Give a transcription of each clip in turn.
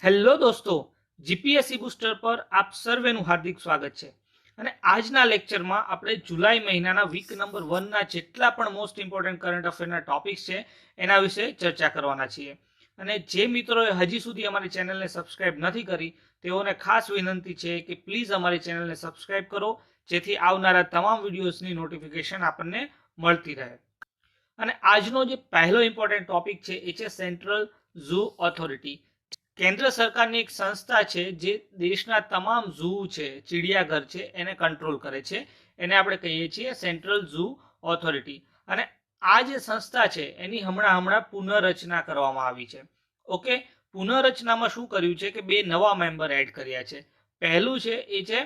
Hello દોસ્તો, GPSC booster પર આપ સર્વેનું હાર્દિક સ્વાગત છે. અને આજના લેક્ચરમાં આપણે જુલાઈ મહિનાના વીક નંબર 1ના જેટલા પણ મોસ્ટ ઇમ્પોર્ટન્ટ કરંટ અફેરના ટોપિક્સ છે એના વિશે ચર્ચા કરવાના છીએ. અને જે મિત્રોએ હજી સુધી અમારી ચેનલને સબસ્ક્રાઇબ નથી કરી તેઓને ખાસ વિનંતી છે કે પ્લીઝ અમારી ચેનલને સબસ્ક્રાઇબ કરો, જેથી આવનારા તમામ વિડીયોઝની નોટિફિકેશન આપણને મળતી રહે. અને આજનો જે પહેલો ઇમ્પોર્ટન્ટ ટોપિક છે એ છે સેન્ટ્રલ ઝૂ ઓથોરિટી. કેન્દ્ર સરકારની એક સંસ્થા છે જે દેશના તમામ ઝૂ છે, ચિડિયાઘર છે, એને કંટ્રોલ કરે છે. એને આપણે કહીએ છીએ સેન્ટ્રલ ઝૂ ઓથોરિટી. અને આ જે સંસ્થા છે એની હમણાં પુનઃરચના કરવામાં આવી છે. ઓકે, પુનઃરચનામાં શું કર્યું છે કે બે નવા મેમ્બર એડ કર્યા છે. પહેલું છે એ છે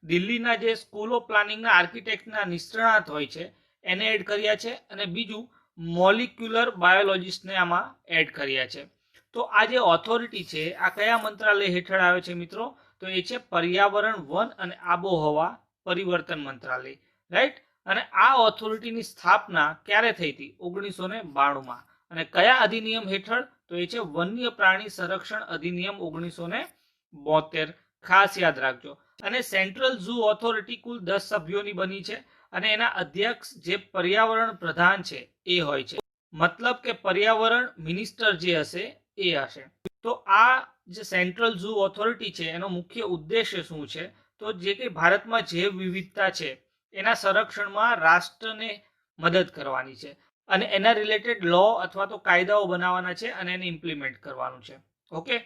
દિલ્હીના જે સ્કૂલ ઓફ પ્લાનિંગના આર્કિટેક્ટના નિષ્ણાત હોય છે એને એડ કર્યા છે. અને બીજું મોલિક્યુલર બાયોલોજીસ્ટને આમાં એડ કર્યા છે. તો આ જે ઓથોરિટી છે આ કયા મંત્રાલય હેઠળ આવે છે મિત્રો? તો એ છે પર્યાવરણ, વન અને આબોહવા પરિવર્તન મંત્રાલય, રાઈટ. અને આ ઓથોરિટીની સ્થાપના ક્યારે થઈ હતી? 1992માં. અને કયા અધિનિયમ હેઠળ? તો એ છે વન્ય પ્રાણી સંરક્ષણ અધિનિયમ 1972. ખાસ યાદ રાખજો. અને સેન્ટ્રલ ઝૂ ઓથોરિટી કુલ 10 સભ્યોની બની છે. અને એના અધ્યક્ષ જે પર્યાવરણ પ્રધાન છે એ હોય છે. મતલબ કે પર્યાવરણ મિનિસ્ટર જે હશે એ હશે. તો આ જે સેન્ટ્રલ ઝૂ ઓથોરિટી છે એનો મુખ્ય ઉદ્દેશ્ય શું છે? તો જે કંઈ ભારતમાં જૈવ વિવિધતા છે એના સંરક્ષણમાં રાષ્ટ્રને મદદ કરવાની છે. અને એના રિલેટેડ લો અથવા તો કાયદાઓ બનાવવાના છે અને એને ઇમ્પ્લિમેન્ટ કરવાનું છે. ઓકે,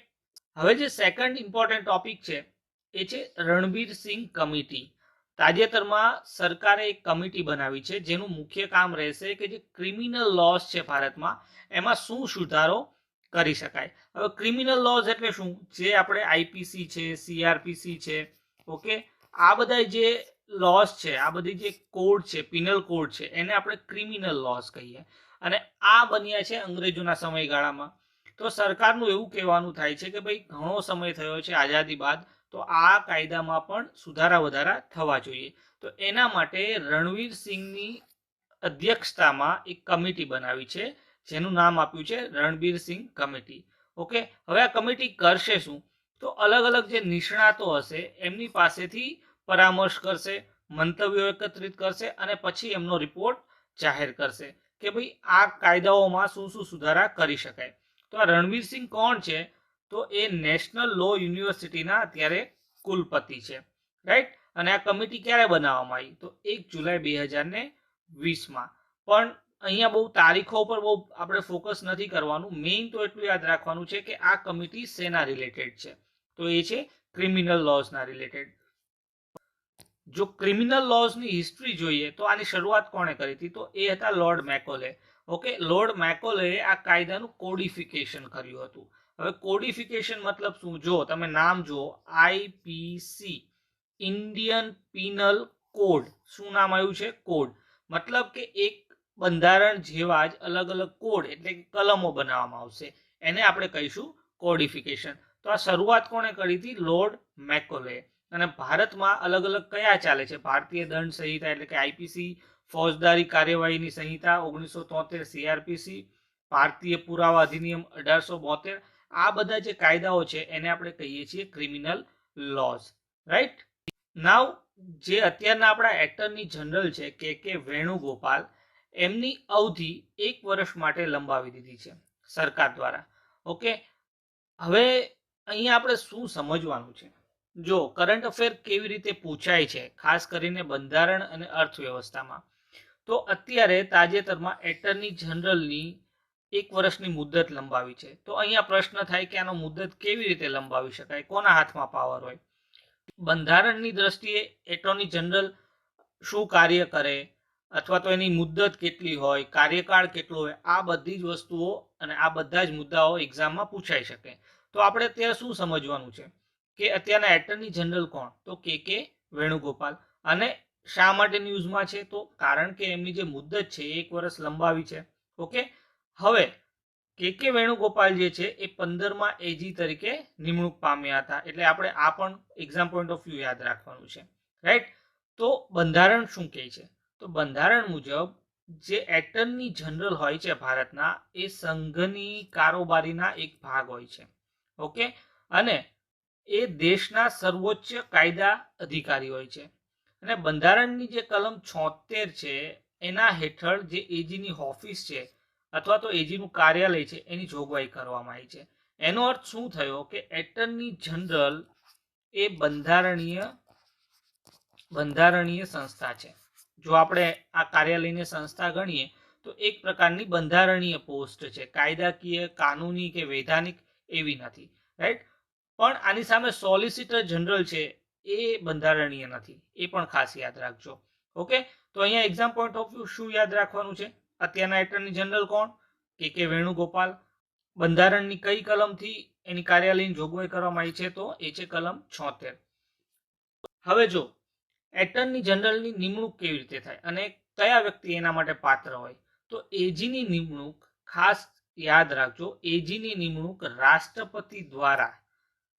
હવે જે સેકન્ડ ઇમ્પોર્ટન્ટ ટોપિક છે એ છે રણબીર સિંહ કમિટી. તાજેતરમાં સરકારે એક કમિટી બનાવી છે જેનું મુખ્ય કામ રહેશે કે જે ક્રિમિનલ લોસ છે ભારતમાં એમાં શું સુધારો કરી શકાય. હવે ક્રિમિનલ લોઝ એટલે શું? જે આપણે આઈપીસી છે, સીઆરપીસી છે, ઓકે, આ બધા જે લોસ છે, આ બધી જે કોડ છે, પિનલ કોડ છે, એને આપણે ક્રિમિનલ લોસ કહીએ. અને આ બન્યા છે અંગ્રેજોના સમયગાળામાં. તો સરકારનું એવું કહેવાનું થાય છે કે ભાઈ ઘણો સમય થયો છે આઝાદી બાદ, તો આ કાયદામાં પણ સુધારા વધારા થવા જોઈએ. તો એના માટે રણવીર સિંહની અધ્યક્ષતામાં એક કમિટી બનાવી છે જેનું નામ આપ્યું છે રણબીર સિંહ કમિટી. ઓકે, હવે આ કમિટી કરશે શું? તો અલગ અલગ જે નિષ્ણાતો હશે એમની પાસેથી પરામર્શ કરશે, મંતવ્યો એકત્રિત કરશે અને પછી એમનો રિપોર્ટ જાહેર કરશે કે ભાઈ આ કાયદાઓમાં શું શું સુધારા કરી શકાય. તો આ રણવીર સિંહ કોણ છે? તો એ નેશનલ લો યુનિવર્સિટીના અત્યારે કુલપતિ છે, રાઈટ. અને આ કમિટી ક્યારે બનાવવામાં આવી? તો 1 જુલાઈ 2020માં. પણ અહીંયા બહુ તારીખો પર બહુ આપણે ફોકસ નથી કરવાનું. મેઇન તો એટલું યાદ રાખવાનું છે કે આ કમિટી શેના રિલેટેડ છે? તો એ છે ક્રિમિનલ લોઝના રિલેટેડ. જો ક્રિમિનલ લોઝની હિસ્ટ્રી જોઈએ તો આની શરૂઆત કોણે કરી હતી? તો એ હતા lord Macaulay. Okay, lord Macaulay આ કાયદાનું કોડિફિકેશન કર્યું હતું. હવે કોડિફિકેશન મતલબ શું? જો તમે નામ જુઓ, આઈપીસી, ઇન્ડિયન પિનલ કોડ. શું નામ આવ્યું છે? કોડ. મતલબ કે એક બંધારણ જેવા જ અલગ અલગ કોડ એટલે કે કલમો બનાવવામાં આવશે. એને આપણે કહીશું કોડિફિકેશન. તો આ શરૂઆત કોણે કરી હતી? Lord Macaulay. અને ભારતમાં અલગ અલગ કયા ચાલે છે? ભારતીય દંડ સંહિતા એટલે કે આઈપીસી, ફોજદારી કાર્યવાહીની સંહિતા 1973, સીઆરપીસી, ભારતીય પુરાવા અધિનિયમ 1872. આ બધા જે કાયદાઓ છે એને આપણે કહીએ છીએ ક્રિમિનલ લોઝ, રાઈટ. નાવ જે અત્યારના આપણા એટર્ની જનરલ છે કે વેણુગોપાલ, એમની અવધિ 1 વર્ષ માટે લંબાવી દીધી છે સરકાર દ્વારા. ઓકે, હવે અહીંયા આપણે શું સમજવાનું છે? જો કરંટ અફેર કેવી રીતે પૂછાય છે, ખાસ કરીને બંધારણ અને અર્થવ્યવસ્થામાં, તો અત્યારે તાજેતરમાં એટર્ની જનરલની 1 વર્ષની મુદ્દત લંબાવી છે. તો અહીંયા પ્રશ્ન થાય કે આનો મુદ્દત કેવી રીતે લંબાવી શકાય? કોના હાથમાં પાવર હોય? બંધારણની દ્રષ્ટિએ એટર્ની જનરલ શું કાર્ય કરે, અથવા તો એની મુદ્દત કેટલી હોય, કાર્યકાળ કેટલો હોય, આ બધી જ વસ્તુઓ અને આ બધા જ મુદ્દાઓ એક્ઝામમાં પૂછાઈ શકે. તો આપણે અત્યારે શું સમજવાનું છે કે અત્યારના એટર્ની જનરલ કોણ? તો કે વેણુગોપાલ. અને શા માટે ન્યૂઝમાં છે? તો કારણ કે એમની જે મુદ્દત છે 1 વર્ષ લંબાવી છે. ઓકે, હવે કે વેણુગોપાલ જે છે એ 15મા એજી તરીકે નિમણૂક પામ્યા હતા. એટલે આપણે આ પણ એક્ઝામ પોઈન્ટ ઓફ વ્યૂ યાદ રાખવાનું છે, રાઈટ. તો બંધારણ શું કહે છે? તો બંધારણ મુજબ જે એટર્ની જનરલ હોય છે ભારતના, એ સંઘની કારોબારીના એક ભાગ હોય છે. ઓકે, અને એ દેશના સર્વોચ્ચ કાયદા અધિકારી હોય છે. અને બંધારણની જે કલમ 76 છે એના હેઠળ જે એજીની ઓફિસ છે અથવા તો એજીનું કાર્યાલય છે એની જોગવાઈ કરવામાં આવી છે. એનો અર્થ શું થયો કે એટર્ની જનરલ એ બંધારણીય સંસ્થા છે. જો આપણે આ કાર્યાલયને સંસ્થા ગણીએ તો એક પ્રકારની બંધારણીય પોસ્ટ છે, કાયદાકીય, કાનૂની કે વૈધાનિક એવી નથી, રાઈટ. પણ આની સામે સોલિસિટર જનરલ છે એ બંધારણીય નથી, એ પણ ખાસ યાદ રાખજો. ઓકે, તો અહીંયા એક્ઝામ પોઈન્ટ ઓફ વ્યૂ શું યાદ રાખવાનું છે? અત્યારના એટર્ની જનરલ કોણ? કે વેણુગોપાલ. બંધારણની કઈ કલમથી એની કાર્યાલયની જોગવાઈ કરવામાં આવી છે? તો એ છે કલમ 76. હવે જો એટર્ની જનરલની નિમણૂક કેવી રીતે થાય અને કયા વ્યક્તિ એના માટે પાત્ર હોય, તો એજીની નિમણૂક ખાસ યાદ રાખજો, એજીની નિમણૂક રાષ્ટ્રપતિ દ્વારા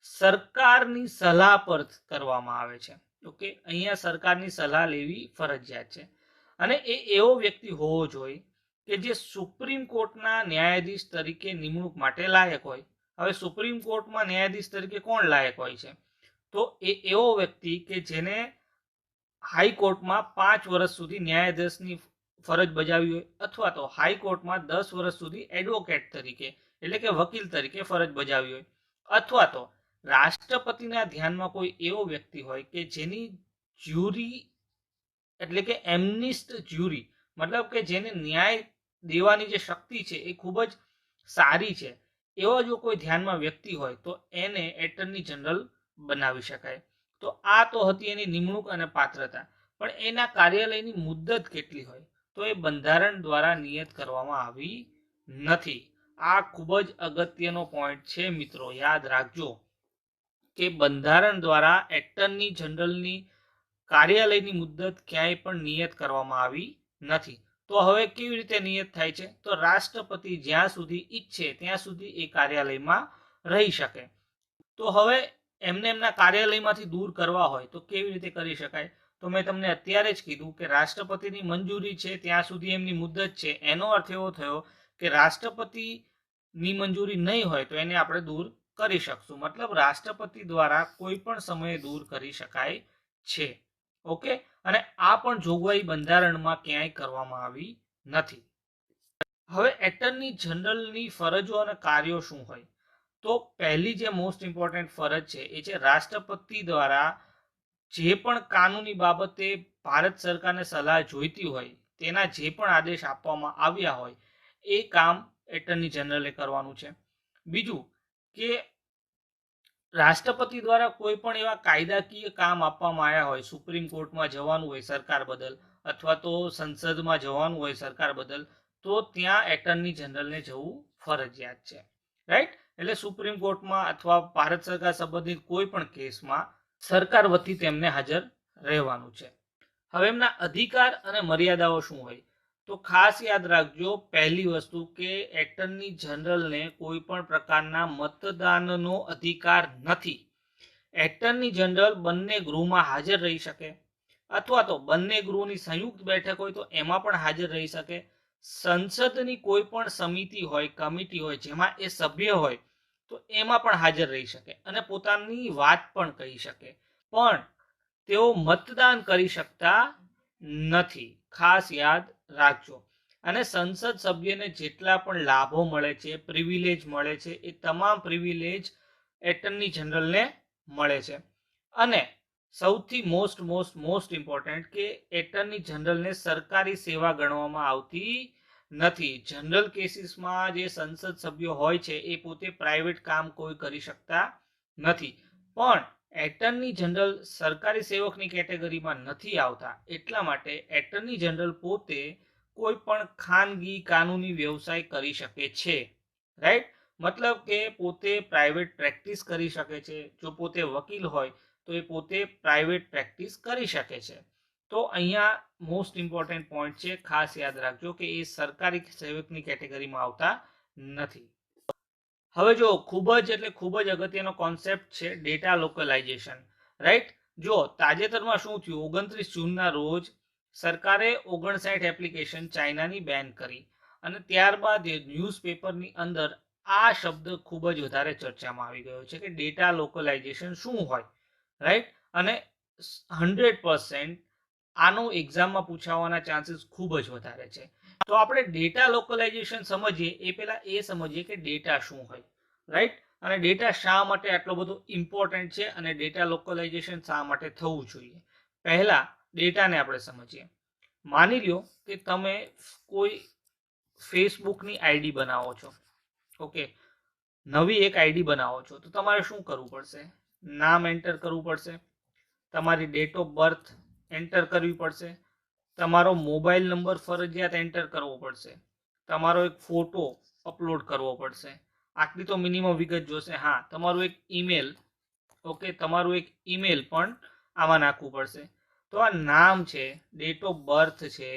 સરકારની સલાહ પર કરવામાં આવે છે. ઓકે, અહીંયા સરકારની સલાહ લેવી ફરજિયાત છે. અને એ એવો વ્યક્તિ હોવો જોઈએ કે જે સુપ્રીમ કોર્ટના ન્યાયાધીશ તરીકે નિમણૂક માટે લાયક હોય. હવે સુપ્રીમ કોર્ટમાં ન્યાયાધીશ તરીકે કોણ લાયક હોય છે? તો એ એવો વ્યક્તિ કે જેને હાઈકોર્ટમાં 5 વર્ષ સુધી ન્યાયાધીશની ફરજ બજાવી હોય અથવા તો હાઈકોર્ટમાં 10 વર્ષ સુધી એડવોકેટ તરીકે એટલે કે વકીલ તરીકે ફરજ બજાવી હોય, અથવા તો રાષ્ટ્રપતિના ધ્યાનમાં કોઈ એવો વ્યક્તિ હોય કે જેની જ્યુરી એટલે કે એમનિસ્ટ જ્યુરી મતલબ કે જેને ન્યાય દેવાની જે શક્તિ છે એ ખૂબ જ સારી છે, એવો જો કોઈ ધ્યાનમાં વ્યક્તિ હોય તો એને એટર્ની જનરલ બનાવી શકાય. તો આ તો હતી એની નિમણૂક અને પાત્રતા. પણ એના કાર્યાલયની મુદ્દત કેટલી હોય? તો એ બંધારણ દ્વારા નિયત કરવામાં આવી નથી. આ ખૂબ જ અગત્યનો પોઈન્ટ છે મિત્રો, યાદ રાખજો કે બંધારણ દ્વારા એટર્ની જનરલની કાર્યાલયની મુદ્દત ક્યાંય પણ નિયત કરવામાં આવી નથી. તો હવે કેવી રીતે નિયત થાય છે? તો રાષ્ટ્રપતિ જ્યાં સુધી ઈચ્છે ત્યાં સુધી એ કાર્યાલયમાં રહી શકે. તો હવે એમને એમના કાર્યાલયમાંથી દૂર કરવા હોય તો કેવી રીતે કરી શકાય? તો મેં તમને અત્યારે જ કીધું કે રાષ્ટ્રપતિની મંજૂરી છે ત્યાં સુધી એમની મુદ્દત છે. એનો અર્થ એવો થયો કે રાષ્ટ્રપતિની મંજૂરી નહીં હોય તો એને આપણે દૂર કરી શકશું. મતલબ રાષ્ટ્રપતિ દ્વારા કોઈ પણ સમયે દૂર કરી શકાય છે. ઓકે, અને આ પણ જોગવાઈ બંધારણમાં ક્યાંય કરવામાં આવી નથી. હવે એટર્ની જનરલની ફરજો અને કાર્યો શું હોય? તો પહેલી જે મોસ્ટ ઇમ્પોર્ટન્ટ ફરજ છે એ છે રાષ્ટ્રપતિ દ્વારા જે પણ કાનૂની બાબતે ભારત સરકારને સલાહ જોઈતી હોય તેના જે પણ આદેશ આપવામાં આવ્યા હોય એ કામ એટર્ની જનરલે કરવાનું છે. બીજું કે રાષ્ટ્રપતિ દ્વારા કોઈ પણ એવા કાયદાકીય કામ આપવામાં આવ્યા હોય, સુપ્રીમ કોર્ટમાં જવાનું હોય સરકાર બદલ અથવા તો સંસદમાં જવાનું હોય સરકાર બદલ, તો ત્યાં એટર્ની જનરલને જવું ફરજિયાત છે, રાઈટ. એટલે સુપ્રીમ કોર્ટમાં અથવા ભારત સરકાર સંબંધિત કોઈ પણ કેસમાં સરકાર વતી તેમને હાજર રહેવાનું છે. હવે એમના અધિકાર અને મર્યાદાઓ શું હોય? તો ખાસ યાદ રાખજો, પહેલી વસ્તુ કે એટર્ની જનરલને કોઈ પણ પ્રકારના મતદાનનો અધિકાર નથી. એટર્ની જનરલ બંને ગૃહમાં હાજર રહી શકે અથવા તો બંને ગૃહની સંયુક્ત બેઠક હોય તો એમાં પણ હાજર રહી શકે. સંસદની કોઈ પણ સમિતિ હોય, કમિટી હોય જેમાં એ સભ્ય હોય તો એમાં પણ હાજર રહી શકે અને પોતાની વાત પણ કહી શકે. પણ તેઓ મતદાન કરી શકતા નથી, ખાસ યાદ રાખજો. અને સંસદ સભ્યને જેટલા પણ લાભો મળે છે, પ્રિવિલેજ મળે છે, એ તમામ પ્રિવિલેજ એટર્ની જનરલને મળે છે. અને સૌથી મોસ્ટ ઇમ્પોર્ટન્ટ કે એટર્ની જનરલને સરકારી સેવા ગણવામાં આવતી નથી. જનરલ કેસીસમાં જે સંસદ સભ્યો હોય છે એ પોતે પ્રાઇવેટ કામ કોઈ કરી શકતા નથી. પણ એટર્ની જનરલ સરકારી સેવકની કેટેગરીમાં નથી આવતા, એટલા માટે એટર્ની જનરલ પોતે કોઈ પણ ખાનગી કાનૂની વ્યવસાય કરી શકે છે, રાઈટ. મતલબ કે પોતે પ્રાઇવેટ પ્રેક્ટિસ કરી શકે છે. જો પોતે વકીલ હોય તો એ પોતે પ્રાઇવેટ પ્રેક્ટિસ કરી શકે છે. તો અહીંયા મોસ્ટ ઇમ્પોર્ટન્ટ પોઈન્ટ છે, ખાસ યાદ રાખજો કે એ સરકારી સેવકની કેટેગરીમાં આવતા નથી. હવે જો ખૂબ જ અગત્યનો કોન્સેપ્ટ છે ડેટા લોકલાઇઝેશન, રાઈટ. જો તાજેતરમાં શું થયું, 29 જૂનના રોજ સરકારે 59 એપ્લિકેશન ચાઇનાની બેન કરી અને ત્યારબાદ ન્યૂઝપેપરની અંદર આ શબ્દ ખૂબ જ વધારે ચર્ચામાં આવી ગયો છે કે ડેટા લોકલાઇઝેશન શું હોય, રાઈટ? અને 100% આનો એક્ઝામમાં પૂછાવાના ચાન્સીસ ખૂબ જ વધારે છે. તો આપણે ડેટા લોકલાઇઝેશન સમજીએ એ પહેલા એ સમજીએ કે ડેટા શું હોય, રાઈટ? અને ડેટા શા માટે આટલો બધો ઇમ્પોર્ટન્ટ છે અને ડેટા લોકલાઇઝેશન શા માટે થવું જોઈએ. પહેલા ડેટાને આપણે સમજીએ. માની લ્યો કે તમે કોઈ ફેસબુકની આઈડી બનાવો છો, ઓકે, નવી એક આઈડી બનાવો છો, તો તમારે શું કરવું પડશે? નામ એન્ટર કરવું પડશે, તમારી ડેટ ઓફ બર્થ એન્ટર કરવી પડશે, તમારો મોબાઈલ નંબર ફરજિયાત એન્ટર કરવો પડશે, તમારો એક ફોટો અપલોડ કરવો પડશે, આટલી તો મિનિમમ વિગત જોશે. હા, તમારું એક ઈમેલ, ઓકે, તમારું એક ઈમેલ પણ આમાં નાખવું પડશે. તો આ નામ છે, ડેટ ઓફ બર્થ છે,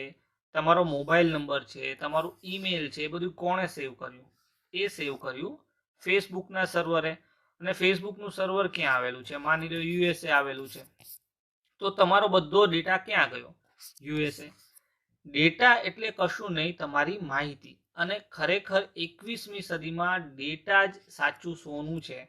તમારો મોબાઈલ નંબર છે, તમારું ઈમેલ છે, એ બધું કોણે સેવ કર્યું? એ સેવ કર્યું ફેસબુકના સર્વરે. અને ફેસબુકનું સર્વર ક્યાં આવેલું છે? માની લો યુએસએ આવેલું છે. તો તમારો બધો ડેટા ક્યાં ગયો? યુએસએ. ડેટા એટલે કશું નહીં, તમારી માહિતી. અને ખરેખર 21મી સદીમાં ડેટા જ સાચું સોનું છે.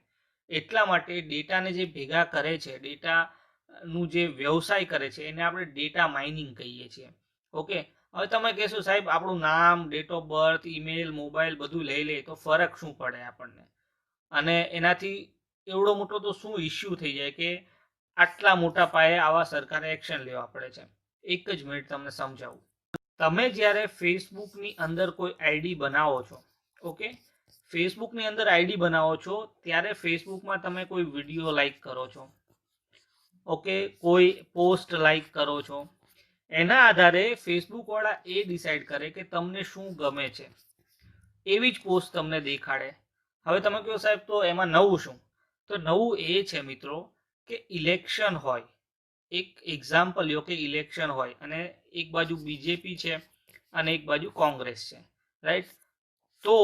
એટલા માટે ડેટાને જે ભેગા કરે છે, ડેટાનું જે વ્યવસાય કરે છે, એને આપણે ડેટા માઇનિંગ કહીએ છીએ. ઓકે, હવે તમે કહેશો સાહેબ આપણું નામ, date of birth, email, mobile બધું લઈ લે તો ફરક શું પડે આપણને? અને એનાથી એવડો મોટો તો શું ઇસ્યુ થઈ જાય કે આટલા મોટા પાયે આવા સરકારે એક્શન લેવા પડે છે? એક જ મિનિટ તમને સમજાવું. તમે જ્યારે ફેસબુકની અંદર કોઈ આઈડી બનાવો છો, ઓકે, ફેસબુકની અંદર આઈડી બનાવો છો ત્યારે ફેસબુકમાં તમે કોઈ વિડીયો લાઈક કરો છો, ઓકે, કોઈ પોસ્ટ લાઈક કરો છો, એના આધારે ફેસબુક વાળા એ ડિસાઈડ કરે કે તમને શું ગમે છે, એવી જ પોસ્ટ તમને દેખાડે. હવે તમે કહો સાહેબ તો એમાં નવું શું? તો નવું એ છે મિત્રો કે ઇલેક્શન હોય, એક એક્ઝામ્પલ લ્યો કે ઇલેક્શન હોય અને એક બાજુ બીજેપી છે અને એક બાજુ કોંગ્રેસ છે, રાઈટ? તો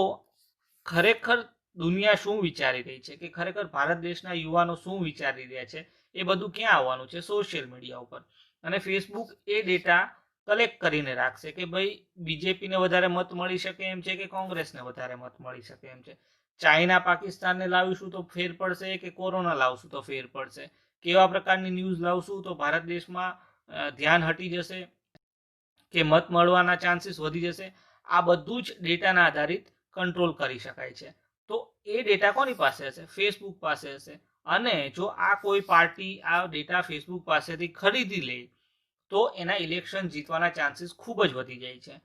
ખરેખર દુનિયા શું વિચારી રહી છે, કે ખરેખર ભારત દેશના યુવાનો શું વિચારી રહ્યા છે, એ બધું ક્યાં આવવાનું છે? સોશિયલ મીડિયા ઉપર. અને ફેસબુક એ ડેટા કલેક્ટ કરીને રાખશે કે ભાઈ બીજેપીને વધારે મત મળી શકે એમ છે કે કોંગ્રેસને વધારે મત મળી શકે એમ છે. ચાઇના પાકિસ્તાનને લાવીશું તો ફેર પડશે કે કોરોના લાવશું તો ફેર પડશે? કેવા પ્રકારની ન્યૂઝ લાવશું તો ભારત દેશમાં ધ્યાન હટી જશે કે મત મળવાના ચાન્સીસ વધી જશે? આ બધું જ ડેટાના આધારિત કંટ્રોલ કરી શકાય છે. તો એ ડેટા કોની પાસે હશે? ફેસબુક પાસે હશે. અને જો આ કોઈ પાર્ટી આ ડેટા ફેસબુક પાસેથી ખરીદી લે તો એના ઇલેક્શન જીતવાના ચાન્સીસ ખૂબ જ વધી જાય છે.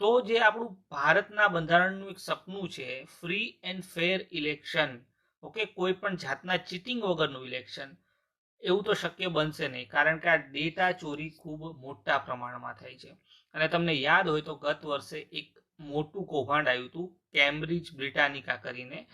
તો જે આપણું ભારતના બંધારણનું એક સપનું છે, free and fair election, okay, કોઈ પણ જાતના ચીટિંગ વગરનું ઇલેક્શન, એવું તો શક્ય બનશે નહીં, કારણ કે આ ડેટા ચોરી ખૂબ મોટા પ્રમાણમાં થાય છે. અને તમને યાદ હોય તો ગત વર્ષે એક મોટું કૌભાંડ આવ્યું હતું, કેમ્બ્રિજ બ્રિટાનિકા કરીને,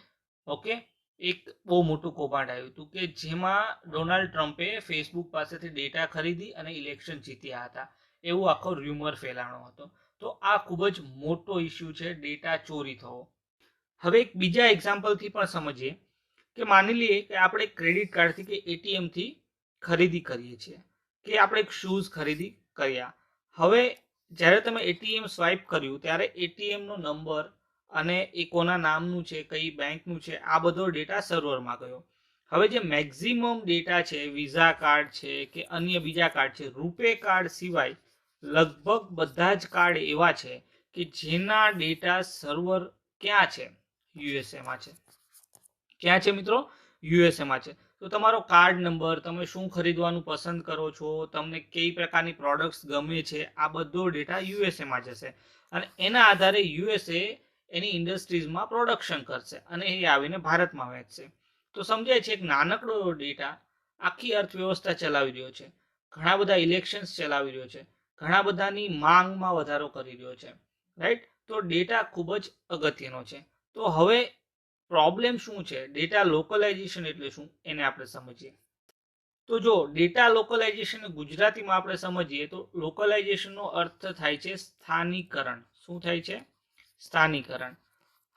ઓકે, એક બહુ મોટું કૌભાંડ આવ્યું હતું કે જેમાં ડોનાલ્ડ ટ્રમ્પે ફેસબુક પાસેથી ડેટા ખરીદી અને ઇલેક્શન જીત્યા હતા, એવું આખો રૂમર ફેલાણો હતો. તો આ ખૂબ જ મોટો ઇસ્યુ છે, ડેટા ચોરી થવો. હવે એક બીજા એક્ઝામ્પલથી પણ સમજીએ કે માની લઈએ કે આપણે ક્રેડિટ કાર્ડથી કે એટીએમથી ખરીદી કરીએ છીએ, કે આપણે એક શૂઝ ખરીદી કર્યા. હવે જ્યારે તમે એટીએમ સ્વાઇપ કર્યું ત્યારે એટીએમનો નંબર અને એ કોના નામનું છે, કઈ બેંકનું છે, આ બધો ડેટા સર્વરમાં ગયો. હવે જે મેક્સિમમ ડેટા છે, વિઝા કાર્ડ છે કે અન્ય બીજા કાર્ડ છે, રૂપે કાર્ડ સિવાય લગભગ બધા જ કાર્ડ એવા છે કે જેના ડેટા સર્વર ક્યાં છે? યુએસએમાં છે. ક્યાં છે મિત્રો? યુએસએમાં છે. તો તમારો કાર્ડ નંબર, તમે શું ખરીદવાનું પસંદ કરો છો, તમને કઈ પ્રકારની પ્રોડક્ટ્સ ગમે છે, આ બધો ડેટા યુએસએમાં જશે. અને એના આધારે યુએસએ એની ઇન્ડસ્ટ્રીઝમાં પ્રોડક્શન કરશે અને એ આવીને ભારતમાં વેચશે. તો સમજાય છે એક નાનકડો ડેટા આખી અર્થવ્યવસ્થા ચલાવી રહ્યો છે, ઘણા બધા ઇલેક્શન્સ ચલાવી રહ્યો છે, ઘણા બધાની માંગમાં વધારો કરી રહ્યો છે, રાઈટ? તો ડેટા ખૂબ જ અગત્યનો છે. તો હવે પ્રોબ્લેમ શું છે? ડેટા લોકલાઇઝેશન એટલે શું એને આપણે સમજીએ. તો જો ડેટા લોકલાઇઝેશન ગુજરાતીમાં આપણે સમજીએ તો લોકલાઇઝેશનનો અર્થ થાય છે સ્થાનીકરણ. શું થાય છે? સ્થાનીકરણ.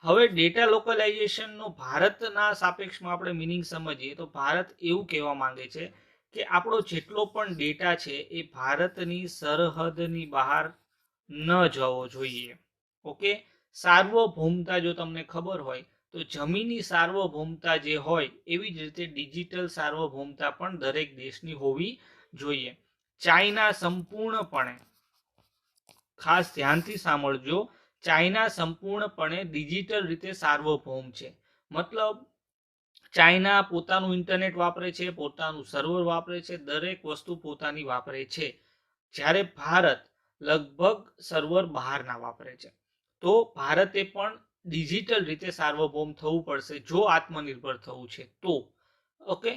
હવે ડેટા લોકલાઇઝેશનનો ભારતના સાપેક્ષમાં આપણે મિનિંગ સમજીએ તો ભારત એવું કહેવા માંગે છે કે આપણો જેટલો પણ ડેટા છે એ ભારતની સરહદની બહાર ન જવો જોઈએ. ઓકે, સાર્વભૌમતા જો તમને ખબર હોય તો જમીની સાર્વભૌમતા જે હોય એવી જ રીતે ડિજિટલ સાર્વભૌમતા પણ દરેક દેશની હોવી જોઈએ. ચાઇના સંપૂર્ણપણે, ખાસ ધ્યાનથી સાંભળજો, ચાઇના સંપૂર્ણપણે ડિજિટલ રીતે સાર્વભૌમ છે. મતલબ ચાઇના પોતાનું ઇન્ટરનેટ વાપરે છે, પોતાનું સર્વર વાપરે છે, દરેક વસ્તુ પોતાની વાપરે છે. જ્યારે ભારત લગભગ સર્વર બહારના વાપરે છે. તો ભારતે પણ ડિજિટલ રીતે સાર્વભૌમ થવું પડશે જો આત્મનિર્ભર થવું છે તો. ઓકે,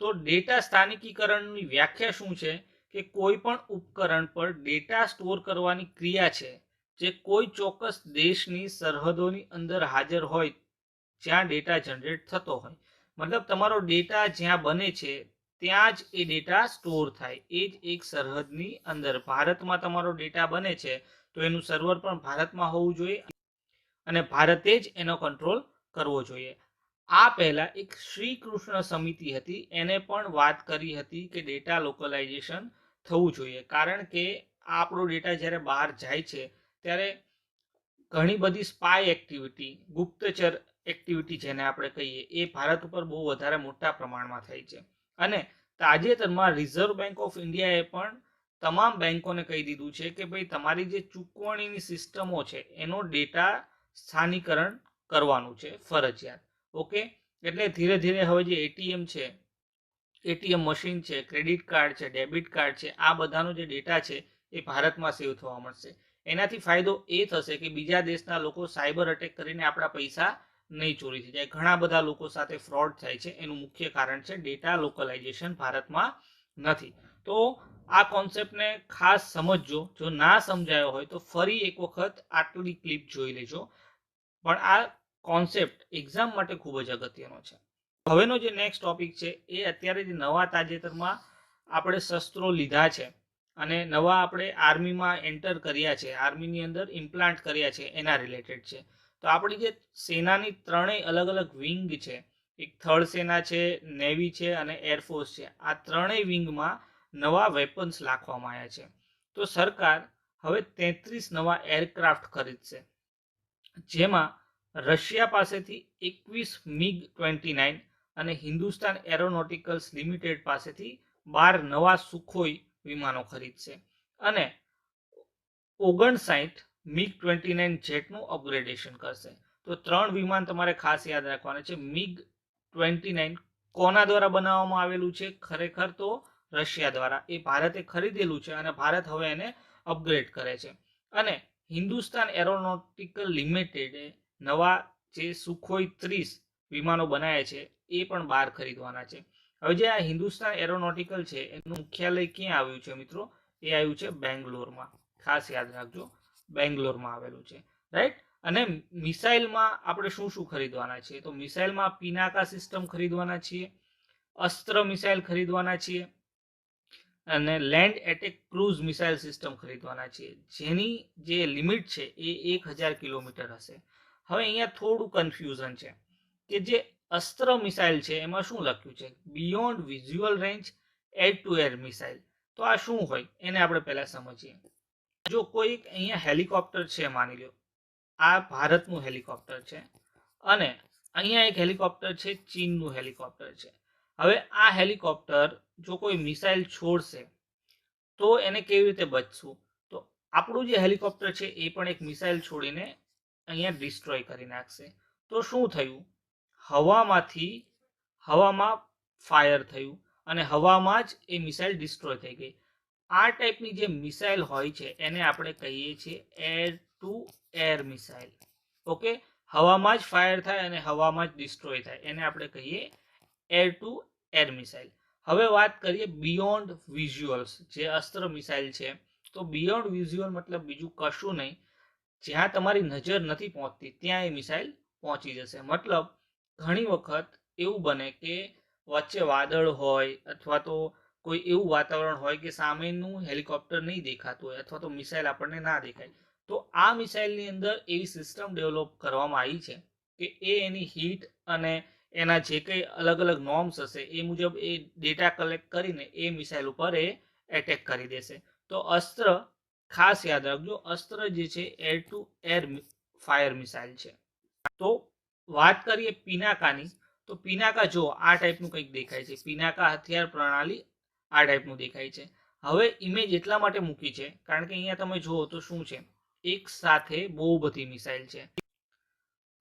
તો ડેટા સ્થાનિકીકરણની વ્યાખ્યા શું છે કે કોઈ પણ ઉપકરણ પર ડેટા સ્ટોર કરવાની ક્રિયા છે જે કોઈ ચોક્કસ દેશની સરહદોની અંદર હાજર હોય, જ્યાં ડેટા જનરેટ થતો હોય. મતલબ તમારો ડેટા જ્યાં બને છે ત્યાં જ એ ડેટા સ્ટોર થાય, એ જ એક સરહદની અંદર. ભારતમાં તમારો ડેટા બને છે તો એનું સર્વર પણ ભારતમાં હોવું જોઈએ અને ભારતે જ એનો કંટ્રોલ કરવો જોઈએ. આ પહેલા એક શ્રી કૃષ્ણ સમિતિ હતી, એને પણ વાત કરી હતી કે ડેટા લોકલાઇઝેશન થવું જોઈએ, કારણ કે આપણો ડેટા જ્યારે બહાર જાય છે ત્યારે ઘણી બધી સ્પાય એક્ટિવિટી, ગુપ્તચર એક્ટિવિટી જેને આપણે કહીએ, એ ભારત ઉપર બહુ વધારે મોટા પ્રમાણમાં થાય છે. અને તાજેતરમાં રિઝર્વ બેંક ઓફ ઇન્ડિયાએ પણ તમામ બેંકોને કહી દીધું છે કે ભાઈ તમારી જે ચૂકવણીની સિસ્ટમો છે એનો ડેટા સ્થાનીકરણ કરવાનું છે ફરજિયાત. ઓકે, એટલે ધીરે ધીરે હવે જે એટીએમ છે, એટીએમ મશીન છે, ક્રેડિટ કાર્ડ છે, ડેબિટ કાર્ડ છે, આ બધાનો જે ડેટા છે એ ભારતમાં સેવ થવા મળશે. એનાથી ફાયદો એ થશે કે બીજા દેશના લોકો સાયબર અટેક કરીને આપણા પૈસા નહીં ચોરી થઈ જાય. ઘણા બધા લોકો સાથે ફ્રોડ થાય છે, એનું મુખ્ય કારણ છે ડેટા લોકલાઇઝેશન ભારતમાં નથી. તો આ કોન્સેપ્ટને ખાસ સમજજો. જો ના સમજાયો હોય તો ફરી એક વખત આટલી ક્લિપ જોઈ લેજો. પણ આ કોન્સેપ્ટ એક્ઝામ માટે ખૂબ જ અગત્યનો છે. હવેનો જે નેક્સ્ટ ટોપિક છે એ અત્યારે જે નવા તાજેતરમાં આપણે શસ્ત્રો લીધા છે અને નવા આપણે આર્મીમાં એન્ટર કર્યા છે, આર્મીની અંદર ઇમ્પ્લાન્ટ કર્યા છે, એના રિલેટેડ છે. તો આપણી જે સેનાની ત્રણેય અલગ અલગ વિંગ છે, એક થળ સેના છે, નેવી છે અને એરફોર્સ છે, આ ત્રણેય વિંગમાં નવા વેપન્સ નાખવામાં આવ્યા છે. તો સરકાર હવે 33 નવા એરક્રાફ્ટ ખરીદશે, જેમાં રશિયા પાસેથી 21 MiG-29 અને હિન્દુસ્તાન એરોનોટિકલ્સ લિમિટેડ પાસેથી 12 નવા સુખોઈ વિમાનો ખરીદશે અને 59 MiG-29 જેટનું અપગ્રેડેશન કરશે. તો 3 વિમાન તમારે ખાસ યાદ રાખવાના છે. MiG-29 કોના દ્વારા બનાવવામાં આવેલું છે? ખરેખર તો રશિયા દ્વારા. એ ભારતે ખરીદેલું છે અને ભારત હવે એને અપગ્રેડ કરે છે. અને હિન્દુસ્તાન એરોનોટિકલ લિમિટેડે નવા જે સુખોઈ 30 વિમાનો બનાવ્યા છે એ પણ બહાર ખરીદવાના છે. હવે જે આ હિન્દુસ્તાન એરોનોટિકલ છે એનું મુખ્યાલય ક્યાં આવ્યું છે મિત્રો? એ આવ્યું છે બેંગ્લોરમાં. ખાસ યાદ રાખજો, બેંગ્લોરમાં આવેલું છે, રાઈટ. અને મિસાઇલમાં આપણે શું શું ખરીદવાના છીએ? તો મિસાઇલમાં પિનાકા સિસ્ટમ ખરીદવાના છીએ, અસ્ત્ર મિસાઇલ ખરીદવાના છીએ અને land attack cruise missile system ખરીદવાના છીએ, જેની જે લિમિટ છે એ 1000 કિલોમીટર હશે. હવે અહીંયા થોડું કન્ફ્યુઝન છે કે જે અસ્ત્ર મિસાઇલ છે એમાં શું લખ્યું છે? Beyond visual range air two air missile. તો આ શું હોય એને આપણે પહેલા સમજીએ. જો કોઈ અહીંયા હેલિકોપ્ટર છે, માની લો આ ભારતનું હેલિકોપ્ટર છે અને અહીંયા એક હેલિકોપ્ટર છે, ચીનનું હેલિકોપ્ટર છે. હવે આ હેલિકોપ્ટર જો કોઈ મિસાઇલ છોડશે તો એને કેવી રીતે બચશું? તો આપણું જે હેલિકોપ્ટર છે એ પણ એક મિસાઇલ છોડીને અહીંયા ડિસ્ટ્રોય કરી નાખશે. તો શું થયું? હવામાં ફાયર થયું અને હવામાં જ એ મિસાઇલ ડિસ્ટ્રોય થઈ ગઈ. આ ટાઈપની જે મિસાઇલ હોય છે એને આપણે કહીએ છીએ air two air missile. Okay, હવામાં જ ફાયર થાય અને હવામાં જ ડિસ્ટ્રોય થાય, એને આપણે કહીએ એર ટુ એર મિસાઇલ. હવે વાત કરીએ બિયોન્ડ વિઝ્યુઅલ્સ, જે અસ્ત્ર મિસાઇલ છે. તો બિયોન્ડ વિઝ્યુઅલ મતલબ બીજું કશું નહીં, જ્યાં તમારી નજર નથી પહોંચતી ત્યાં એ મિસાઇલ પહોંચી જશે. મતલબ ઘણી વખત એવું બને કે વચ્ચે વાદળ હોય અથવા તો કોઈ એવું વાતાવરણ હોય કે સામેનું હેલિકોપ્ટર નહીં દેખાતું હોય અથવા તો મિસાઇલ આપણને ના દેખાય. તો આ મિસાઇલની અંદર એવી સિસ્ટમ ડેવલપ કરવામાં આવી છે કે એ એની હીટ અને એના જે કંઈ અલગ અલગ નોર્મ્સ હશે એ મુજબ એ ડેટા કલેક્ટ કરીને એ મિસાઇલ ઉપર એ એટેક કરી દેશે. તો અસ્ત્ર ખાસ યાદ રાખજો, અસ્ત્ર જે છે air two air fire missile છે. તો વાત કરીએ પિનાકાની, તો પિનાકા જો આ ટાઈપનું કંઈક દેખાય છે. પિનાકા હથિયાર પ્રણાલી આ ટાઈપનું દેખાય છે. હવે ઇમેજ એટલા માટે મૂકી છે કારણ કે અહીંયા તમે જુઓ તો શું છે, એક સાથે બહુ બધી મિસાઇલ છે.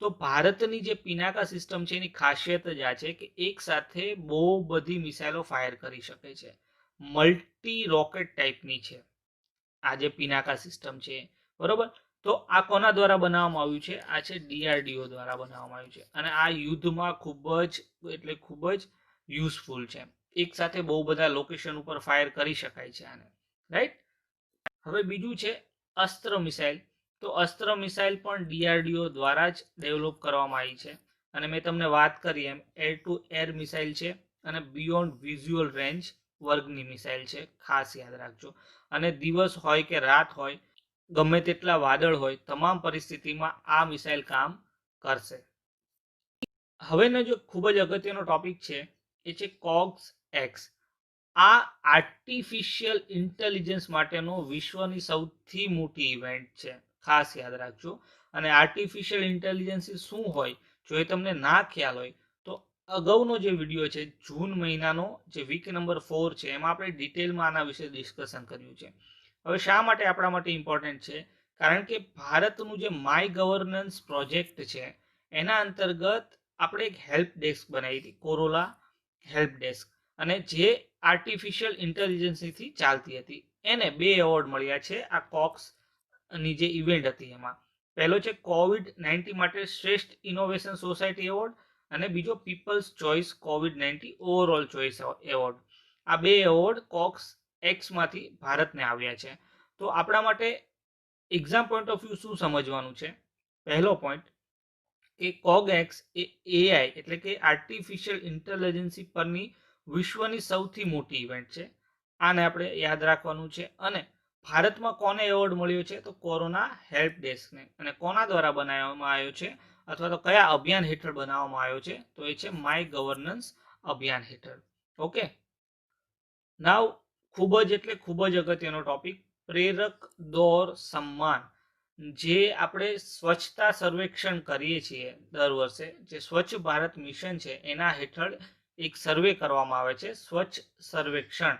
તો ભારતની જે પિનાકા સિસ્ટમ છે એની ખાસિયત જ આ છે કે એક સાથે બહુ બધી મિસાઇલો ફાયર કરી શકે છે. મલ્ટી રોકેટ ટાઈપની છે આ જે પિનાકા સિસ્ટમ છે, બરોબર. તો આ કોના દ્વારા બનાવવામાં આવ્યું છે? આ છે DRDO દ્વારા બનાવવામાં આવ્યું છે, અને આ યુદ્ધમાં ખૂબ જ યુઝફુલ છે. એક સાથે બહુ બધા લોકેશન ઉપર ફાયર કરી શકાય છે આને, રાઈટ. હવે બીજું છે અસ્ત્ર મિસાઇલ. તો અસ્ત્ર મિસાઇલ પણ DRDO દ્વારા જ ડેવલપ કરવામાં આવી છે, અને મેં તમને વાત કરી એમ એર ટુ એર મિસાઇલ છે અને બિયોન્ડ વિઝ્યુઅલ રેન્જ વર્ગની મિસાઇલ છે, ખાસ યાદ રાખજો. અને દિવસ હોય કે રાત હોય, ગમે તેટલા વાદળ હોય, તમામ પરિસ્થિતિમાં આ મિસાઇલ કામ કરશે. હવેનો જો ખૂબ જ અગત્યનો ટોપિક છે એ છે કોગ્સ એક્સ. આ આર્ટિફિશિયલ ઇન્ટેલિજન્સ માટેનો વિશ્વની સૌથી મોટી ઇવેન્ટ છે, ખાસ યાદ રાખજો. અને આર્ટિફિશિયલ ઇન્ટેલિજન્સ શું હોય, જો એ તમને ના ખ્યાલ હોય તો અગાઉનો જે વિડીયો છે જૂન મહિનાનો જે વીક નંબર 4 છે એમાં આપણે ડિટેલમાં આના વિશે ડિસ્કશન કર્યું છે. હવે શા માટે આપણા માટે ઇમ્પોર્ટન્ટ છે? કારણ કે ભારતનું જે માય ગવર્નન્સ પ્રોજેક્ટ છે એના અંતર્ગત આપણે એક હેલ્પ ડેસ્ક બનાવી હતી, કોરોલા હેલ્પ ડેસ્ક, અને જે આર્ટિફિશિયલ ઇન્ટેલિજન્સથી ચાલતી હતી. એને 2 એવોર્ડ મળ્યા છે આ કોક્સની જે ઇવેન્ટ હતી એમાં. પહેલો છે COVID-19 માટે શ્રેષ્ઠ ઇનોવેશન સોસાયટી એવોર્ડ, અને બીજો people's choice COVID-19 overall choice award. આ 2 એવોર્ડ કોક્સ એક્સમાંથી ભારતને આવ્યા છે. તો આપણા માટે એક્ઝામ પોઈન્ટ ઓફ વ્યૂ શું સમજવાનું છે? પહેલો પોઈન્ટ કે કોગએક્સ એ AI એટલે કે આર્ટિફિશિયલ ઇન્ટેલિજન્સ પરની વિશ્વની સૌથી મોટી ઇવેન્ટ છે. આને આપણે યાદ રાખવાનું છે. અને ભારતમાં કોને એવોર્ડ મળ્યો છે? તો કોરોના હેલ્પ ડેસ્કને. અને કોના દ્વારા બનાવવામાં આવ્યો છે, અથવા તો કયા અભિયાન હેઠળ બનાવવામાં આવ્યો છે? તો એ છે માય ગવર્નન્સ અભિયાન હેઠળ. ઓકે, નાવ ખૂબ જ અગત્યનો ટોપિક, પ્રેરક દોર સમ્માન. જે આપણે સ્વચ્છતા સર્વેક્ષણ કરીએ છીએ દર વર્ષે, જે સ્વચ્છ ભારત મિશન છે એના હેઠળ એક સર્વે કરવામાં આવે છે, સ્વચ્છ સર્વેક્ષણ.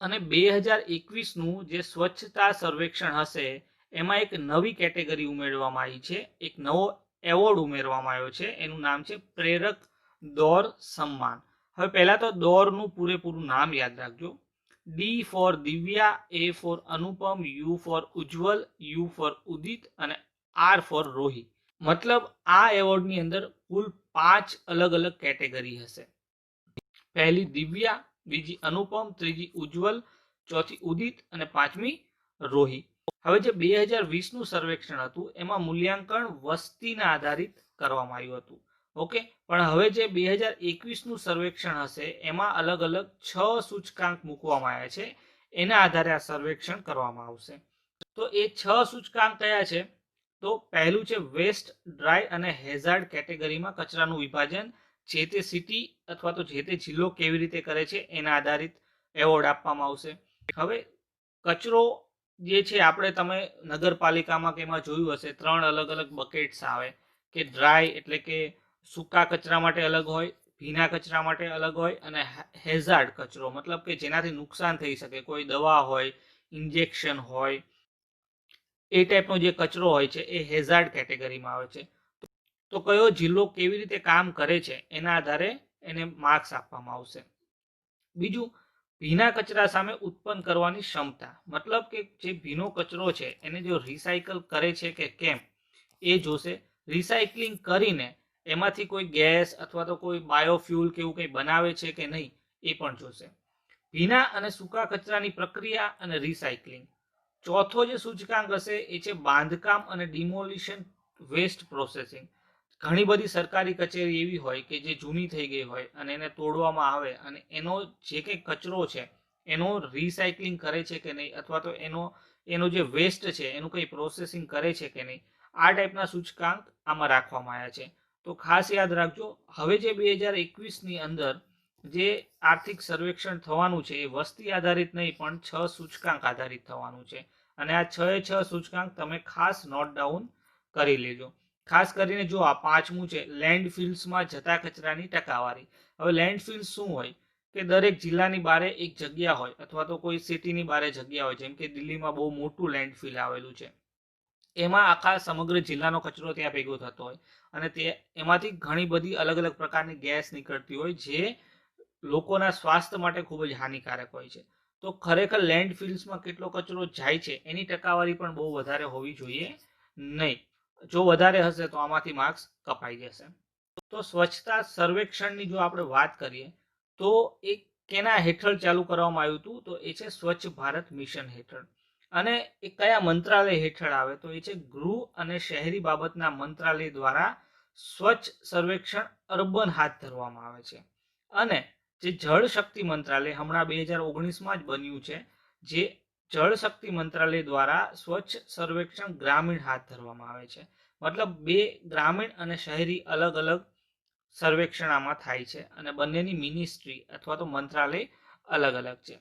અને 2021નું જે સ્વચ્છતા સર્વેક્ષણ હશે એમાં એક નવી કેટેગરી ઉમેરવામાં આવી છે, એક નવો એવોર્ડ ઉમેરવામાં આવ્યો છે, એનું નામ છે પ્રેરક દોર સમ્માન. હવે પહેલા તો દોરનું પૂરેપૂરું નામ યાદ રાખજો. D for Divya, A for Anupam, U for Ujjwal, U for Udit અને R ફોર રોહી. મતલબ આ એવોર્ડની અંદર કુલ 5 અલગ અલગ કેટેગરી હશે. પહેલી દિવ્યા, બીજી અનુપમ, ત્રીજી ઉજ્જવલ, ચોથી ઉદિત અને પાંચમી રોહી. હવે જે 2020નું સર્વેક્ષણ હતું એમાં મૂલ્યાંકન વસ્તીના આધારિત કરવામાં આવ્યું હતું. ઓકે, પણ હવે જે 2021નું સર્વેક્ષણ હશે એમાં અલગ અલગ 6 સૂચકાંક મૂકવામાં આવ્યા છે, એના આધારે આ સર્વેક્ષણ કરવામાં આવશે. તો એ 6 સૂચકાંક કયા છે? તો પહેલું છે વેસ્ટ, ડ્રાય અને હેઝાર્ડ કેટેગરીમાં કચરાનું વિભાજન જે તે સિટી અથવા તો જે તે જિલ્લો કેવી રીતે કરે છે એના આધારિત એવોર્ડ આપવામાં આવશે. હવે કચરો જે છે આપણે તમે નગરપાલિકામાં કે એમાં જોયું હશે 3 અલગ અલગ બકેટ્સ આવે, કે ડ્રાય એટલે કે સૂકા કચરા માટે અલગ હોય, ભીના કચરા માટે અલગ હોય, અને હેઝાર્ડ કચરો મતલબ કે જેનાથી નુકસાન થઈ શકે, કોઈ દવા હોય, ઇન્જેક્શન હોય, એ ટાઈપનો જે કચરો હોય છે એ હેઝાર્ડ કેટેગરીમાં આવે છે. તો કયો જિલ્લો કેવી રીતે કામ કરે છે એના આધારે એને માર્ક્સ આપવામાં આવશે. બીજું, ભીના કચરા સામે ઉત્પન્ન કરવાની ક્ષમતા, મતલબ કે જે ભીનો કચરો છે એને જો રિસાયકલ કરે છે કે કેમ એ જોશે. રિસાયકલિંગ કરીને એમાંથી કોઈ ગેસ અથવા તો કોઈ બાયોફ્યુલ કે એવું કંઈ બનાવે છે કે નહીં એ પણ જોશે. ભીના અને સૂકા કચરાની પ્રક્રિયા અને રિસાયકલિંગ. ચોથો જે સૂચકાંક હશે એ છે બાંધકામ અને ડિમોલિશન વેસ્ટ પ્રોસેસિંગ. ઘણી બધી સરકારી કચેરી એવી હોય કે જે જૂની થઈ ગઈ હોય અને એને તોડવામાં આવે અને એનો જે કંઈ કચરો છે એનો રિસાયકલિંગ કરે છે કે નહીં, અથવા તો એનો જે વેસ્ટ છે એનું કંઈ પ્રોસેસિંગ કરે છે કે નહીં, આ ટાઈપના સૂચકાંક આમાં રાખવામાં આવ્યા છે. તો ખાસ યાદ રાખજો, હવે જે 2021ની અંદર જે આર્થિક સર્વેક્ષણ થવાનું છે એ વસ્તી આધારિત નહીં પણ 6 સૂચકાંક આધારિત થવાનું છે. અને આ 6 સૂચકાંક તમે ખાસ નોટ ડાઉન કરી લેજો. ખાસ કરીને જો આ પાંચમું છે લેન્ડફિલ્સમાં જતા કચરાની ટકાવારી. હવે લેન્ડફિલ્સ શું હોય કે દરેક જિલ્લાની બારે એક જગ્યા હોય અથવા તો કોઈ સિટીની બારે જગ્યા હોય, જેમ કે દિલ્હીમાં બહુ મોટું લેન્ડફિલ આવેલું છે, એમાં આખા સમગ્ર જિલ્લાનો કચરો ત્યાં ભેગો થતો હોય અને તે એમાંથી ઘણી બધી અલગ અલગ પ્રકારની ગેસ નીકળતી હોય જે લોકોના સ્વાસ્થ્ય માટે ખૂબ જ હાનિકારક હોય છે. તો ખરેખર લેન્ડફિલ્સમાં કેટલો કચરો જાય છે એની ટકાવારી પણ બહુ વધારે હોવી જોઈએ નહીં. જો વધારે હશે તો આમાંથી માર્ક્સ કપાઈ જશે. તો સ્વચ્છતા સર્વેક્ષણની જો આપણે વાત કરીએ તો એ કેના હેઠળ ચાલુ કરવામાં આવ્યું હતું, તો એ છે સ્વચ્છ ભારત મિશન હેઠળ. અને એ કયા મંત્રાલય હેઠળ આવે તો એ છે ગૃહ અને શહેરી બાબતના મંત્રાલય દ્વારા સ્વચ્છ સર્વેક્ષણ અર્બન હાથ ધરવામાં આવે છે. અને જે જળ શક્તિ મંત્રાલય હમણાં 2019માં જ બન્યું છે, જે જળ શક્તિ મંત્રાલય દ્વારા સ્વચ્છ સર્વેક્ષણ ગ્રામીણ હાથ ધરવામાં આવે છે. મતલબ બે ગ્રામીણ અને શહેરી અલગ અલગ સર્વેક્ષણ આમાં થાય છે અને બંનેની મિનિસ્ટ્રી અથવા તો મંત્રાલય અલગ અલગ છે.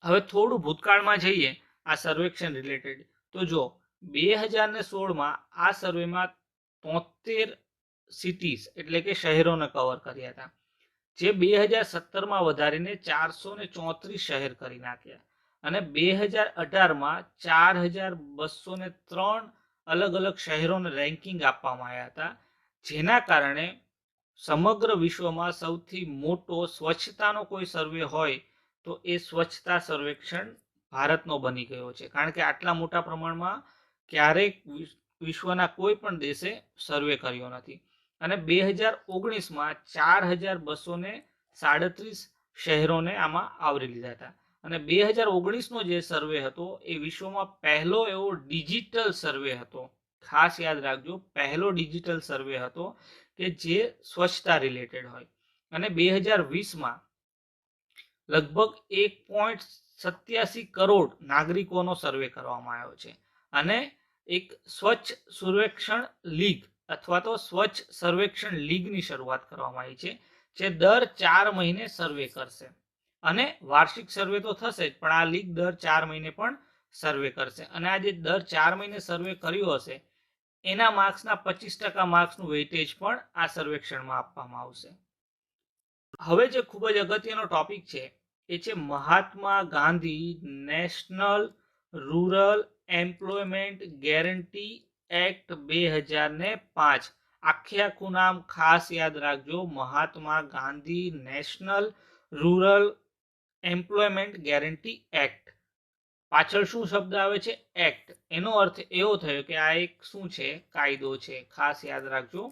હવે થોડું ભૂતકાળમાં જઈએ આ સર્વેક્ષણ રિલેટેડ, તો જો 2016માં આ સર્વેમાં 73 સિટીઝ એટલે કે શહેરોને કવર કર્યા હતા, જે 2017માં વધારીને 434 શહેર કરી નાખ્યા અને 2018માં 4203 અલગ અલગ શહેરોને રેન્કિંગ આપવામાં આવ્યા હતા, જેના કારણે સમગ્ર વિશ્વમાં સૌથી મોટો સ્વચ્છતાનો કોઈ સર્વે હોય તો એ સ્વચ્છતા સર્વેક્ષણ ભારતનો બની ગયો છે. કારણ કે આટલા મોટા પ્રમાણમાં ક્યારેક વિશ્વના કોઈ પણ દેશે સર્વે કર્યો નથી. અને 2019માં 4237 શહેરોને આમાં આવરી લીધા હતા. અને 2019નો જે સર્વે હતો એ વિશ્વમાં પહેલો એવો ડિજિટલ સર્વે હતો. ખાસ યાદ રાખજો, પહેલો ડિજિટલ સર્વે હતો કે જે સ્વચ્છતા રિલેટેડ હોય. અને 2020માં લગભગ 1.87 કરોડ નાગરિકોનો સર્વે કરવામાં આવ્યો છે. અને એક સ્વચ્છ સર્વેક્ષણ લીગ અથવા તો સ્વચ્છ સર્વેક્ષણ લીગની શરૂઆત કરવામાં આવી છે, જે દર 4 મહિને સર્વે કરશે. અને વાર્ષિક સર્વે તો થશે જ, પણ આ લીગ દર 4 મહિને પણ સર્વે કરશે. અને આ જે દર 4 મહિને સર્વે કર્યું હશે એના માર્ક્સના 25% માર્ક્સનું વેઇટેજ પણ આ સર્વેક્ષણમાં આપવામાં આવશે. હવે જે ખૂબ જ અગત્યનો ટોપિક છે એ છે Mahatma Gandhi National Rural Employment Guarantee Act 2005. આખું નામ ખાસ યાદ રાખજો, Mahatma Gandhi National Rural Employment Guarantee Act. પાછળ શું શબ્દ આવે છે? એક્ટ. એનો અર્થ એવો થયો કે આ એક શું છે? કાયદો છે. ખાસ યાદ રાખજો.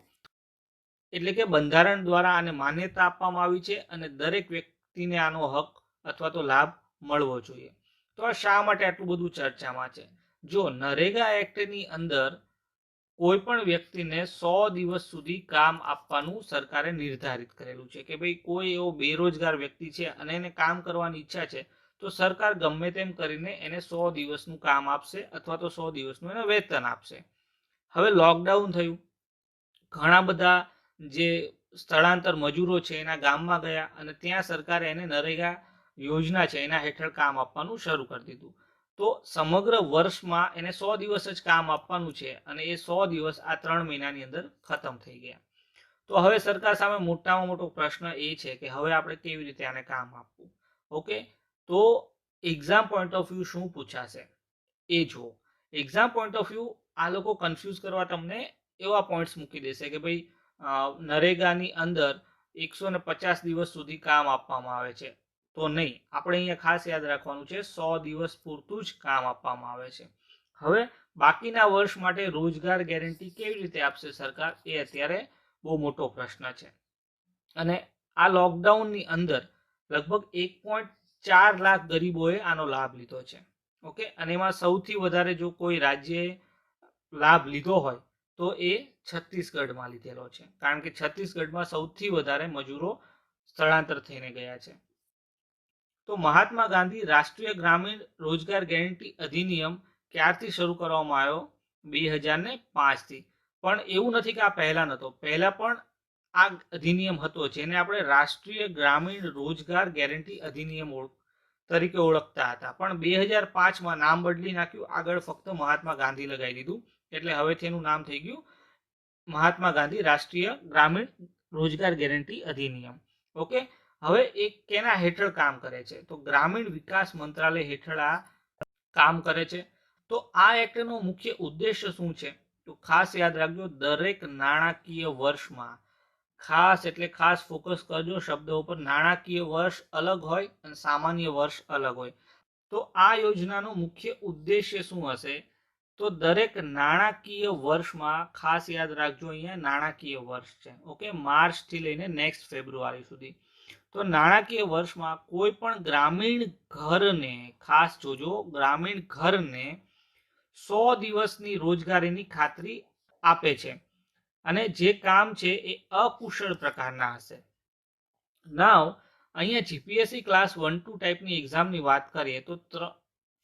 એટલે કે બંધારણ દ્વારા આને માન્યતા આપવામાં આવી છે અને દરેક વ્યક્તિને આનો હક અથવા તો લાભ મળવો જોઈએ. તો આ શા માટે આટલું બધું ચર્ચામાં છે? જો નરેગા એક્ટની અંદર કોઈ પણ વ્યક્તિને 100 દિવસ સુધી કામ આપવાનું સરકારે નિર્ધારિત કરેલું છે કે ભાઈ કોઈ એવો બેરોજગાર વ્યક્તિ છે અને એને કામ કરવાની ઈચ્છા છે, તો સરકાર ગમે તેમ કરીને એને 100 દિવસનું કામ આપશે અથવા તો 100 દિવસનું એને વેતન આપશે. હવે લોકડાઉન થયું, ઘણા બધા જે સ્થળાંતર મજૂરો છે એના ગામમાં ગયા અને ત્યાં સરકારે એને નરેગા યોજના છે એના હેઠળ કામ આપવાનું શરૂ કરી દીધું. તો સમગ્ર વર્ષમાં એને 100 દિવસ જ કામ આપવાનું છે અને એ 100 દિવસ આ 3 મહિનાની અંદર ખતમ થઈ ગયા. તો હવે સરકાર સામે મોટામાં મોટો પ્રશ્ન એ છે કે હવે આપણે કેવી રીતે આને કામ આપવું. ઓકે, તો એક્ઝામ પોઈન્ટ ઓફ વ્યૂ શું પૂછાશે એ જુઓ. એક્ઝામ પોઈન્ટ ઓફ વ્યૂ આ લોકો કન્ફ્યુઝ કરવા તમને એવા પોઈન્ટ્સ મૂકી દેશે કે ભાઈ નરેગાની અંદર 150 દિવસ સુધી કામ આપવામાં આવે છે. તો નહીં, આપણે અહીંયા ખાસ યાદ રાખવાનું છે 100 દિવસ પૂરતું જ કામ આપવામાં આવે છે. હવે બાકીના વર્ષ માટે રોજગાર ગેરંટી કેવી રીતે આપશે સરકાર, એ અત્યારે બહુ મોટો પ્રશ્ન છે. અને આ લોકડાઉનની અંદર લગભગ 1.4 લાખ ગરીબોએ આનો લાભ લીધો છે. ઓકે, અને એમાં સૌથી વધારે જો કોઈ રાજ્યએ લાભ લીધો હોય તો એ છત્તીસગઢમાં લીધેલો છે, કારણ કે છત્તીસગઢમાં સૌથી વધારે મજૂરો સ્થળાંતર થઈને ગયા છે. તો મહાત્મા ગાંધી રાષ્ટ્રીય ગ્રામીણ રોજગાર ગેરંટી અધિનિયમ ક્યારથી શરૂ કરવામાં આવ્યો? 2005થી. પણ એવું નથી કે આ પહેલા નહોતો, પહેલા પણ આ અધિનિયમ હતો જેને આપણે રાષ્ટ્રીય ગ્રામીણ રોજગાર ગેરંટી અધિનિયમ તરીકે ઓળખતા હતા. પણ 2005માં નામ બદલી નાખ્યું, આગળ ફક્ત મહાત્મા ગાંધી લગાવી દીધું, એટલે હવેથી એનું નામ થઈ ગયું મહાત્મા ગાંધી રાષ્ટ્રીય ગ્રામીણ રોજગાર ગેરંટી અધિનિયમ. ઓકે, હવે એ કેના હેઠળ કામ કરે છે? તો ગ્રામીણ વિકાસ મંત્રાલય હેઠળ આ કામ કરે છે. તો આ એક્ટનો મુખ્ય ઉદ્દેશ્ય શું છે? તો ખાસ યાદ રાખજો, દરેક નાણાકીય વર્ષમાં, ખાસ એટલે ખાસ ફોકસ કરજો શબ્દો ઉપર, નાણાકીય વર્ષ અલગ હોય અને સામાન્ય વર્ષ અલગ હોય. તો આ યોજનાનો મુખ્ય ઉદ્દેશ્ય શું હશે? તો દરેક નાણાકીય વર્ષમાં, ખાસ યાદ રાખજો અહીંયા નાણાકીય વર્ષ છે, ઓકે, માર્ચ થી લઈને નેક્સ્ટ ફેબ્રુઆરી સુધી. તો નાણાકીય વર્ષમાં કોઈ પણ ગ્રામીણ ઘરને, ખાસ જોજો, ગ્રામીણ ઘરને 100 દિવસની રોજગારીની ખાતરી આપે છે અને જે કામ છે એ અકુશળ પ્રકારના હશે. નાવ અહીંયા જીપીએસસી ક્લાસ 1-2 ટાઈપની એક્ઝામની વાત કરીએ તો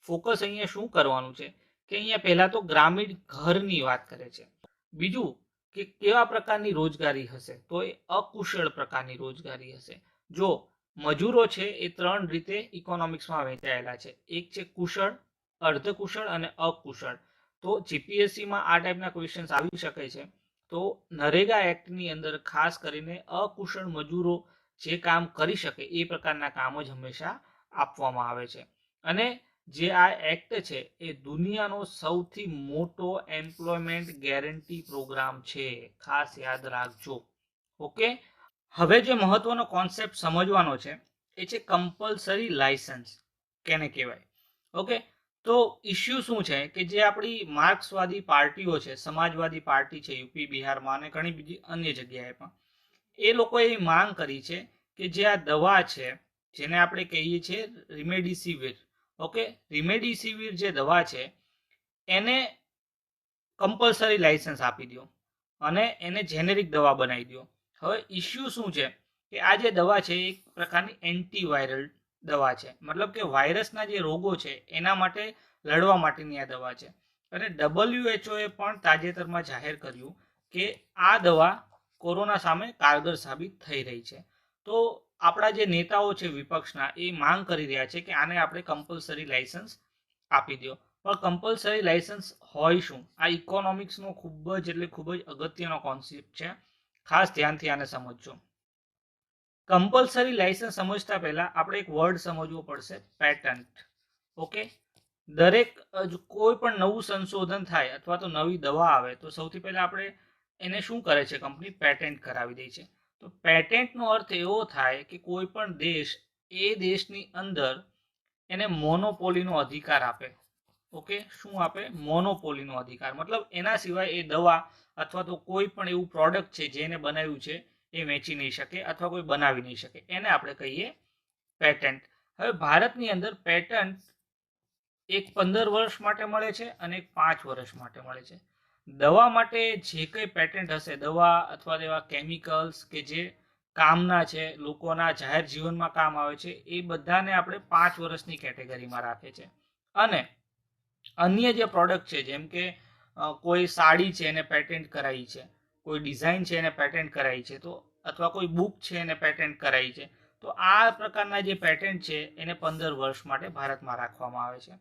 ફોકસ અહીંયા શું કરવાનું છે કે અહીંયા પહેલા તો ગ્રામીણ ઘરની વાત કરે છે. બીજું કે કેવા પ્રકારની રોજગારી હશે? તો એ અકુશળ પ્રકારની રોજગારી હશે. જો મજૂરો છે એ 3 રીતે ઇકોનોમિક્સમાં વહેંચાયેલા છે. એક છે કુશળ, અર્ધકુશળ અને અકુશળ. તો જીપીએસસીમાં આ ટાઈપના ક્વેશ્ચન્સ આવી શકે છે. તો નરેગા એક્ટની અંદર ખાસ કરીને અકુશળ મજૂરો જે કામ કરી શકે એ પ્રકારના કામ જ હંમેશા આપવામાં આવે છે. અને જે આ એક્ટ છે એ દુનિયાનો સૌથી મોટો એમ્પ્લોયમેન્ટ ગેરંટી પ્રોગ્રામ છે, ખાસ યાદ રાખજો. ઓકે, હવે જે મહત્વનો કોન્સેપ્ટ સમજવાનો છે એ છે કમ્પલસરી લાયસન્સ કેને કહેવાય. ઓકે, તો ઇસ્યુ શું છે કે જે આપણી માર્ક્સવાદી પાર્ટીઓ છે, સમાજવાદી પાર્ટી છે યુપી બિહારમાં અને ઘણી બીજી અન્ય જગ્યાએ પણ, એ લોકોએ માંગ કરી છે કે જે આ દવા છે જેને આપણે કહીએ છીએ રિમેડિસિવિર, ઓકે, રિમેડિસિવિર જે દવા છે એને કમ્પલસરી લાયસન્સ આપી દો અને એને જેનેરિક દવા બનાવી દો. હવે ઇસ્યુ શું છે કે આ જે દવા છે એક પ્રકારની એન્ટીવાયરલ દવા છે, મતલબ કે વાયરસના જે રોગો છે એના માટે લડવા માટેની આ દવા છે. અને WHO પણ તાજેતરમાં જાહેર કર્યું કે આ દવા કોરોના સામે કારગર સાબિત થઈ રહી છે. તો આપણા જે નેતાઓ છે વિપક્ષના, એ માંગ કરી રહ્યા છે કે આને આપણે કમ્પલસરી લાયસન્સ આપી દો. પણ કમ્પલસરી લાયસન્સ હોય શું? આ ઇકોનોમિક્સનો ખૂબ જ એટલે ખૂબ જ અગત્યનો કોન્સેપ્ટ છે, ખાસ ધ્યાનથી આને સમજજો. કમ્પલસરી લાયસન્સ સમજતા પહેલા આપણે એક વર્ડ સમજવો પડશે, પેટન્ટ. ઓકે, દરેક કોઈ પણ નવું સંશોધન થાય અથવા તો નવી દવા આવે તો સૌથી પહેલા આપણે એને શું કરે છે? કંપની પેટેન્ટ કરાવી દે છે. તો પેટેન્ટનો અર્થ એવો થાય કે કોઈ પણ દેશ એ દેશની અંદર એને મોનોપોલીનો અધિકાર આપે. ઓકે, શું આપે? મોનોપોલીનો અધિકાર, મતલબ એના સિવાય એ દવા અથવા તો કોઈ પણ એવું પ્રોડક્ટ છે જેને બનાવ્યું છે એ વેચી નહીં શકે અથવા કોઈ બનાવી નહીં શકે, એને આપણે કહીએ પેટન્ટ. હવે ભારતની અંદર પેટન્ટ એક 15 વર્ષ માટે મળે છે અને એક 5 વર્ષ માટે મળે છે. દવા માટે જે કંઈ પેટન્ટ હશે, દવા અથવા એવા કેમિકલ્સ કે જે કામના છે, લોકોના જાહેર જીવનમાં કામ આવે છે, એ બધાને આપણે 5 વર્ષની કેટેગરીમાં રાખે છે. અને અન્ય જે પ્રોડક્ટ છે જેમ કે કોઈ સાડી છે એને પેટેન્ટ કરાવી છે, કોઈ ડિઝાઇન છે એને પેટેન્ટ કરાવી છે, તો અથવા કોઈ બુક છે એને પેટેન્ટ કરાવી છે, તો આ પ્રકારના જે પેટેન્ટ છે એને 15 વર્ષ માટે ભારતમાં રાખવામાં આવે છે.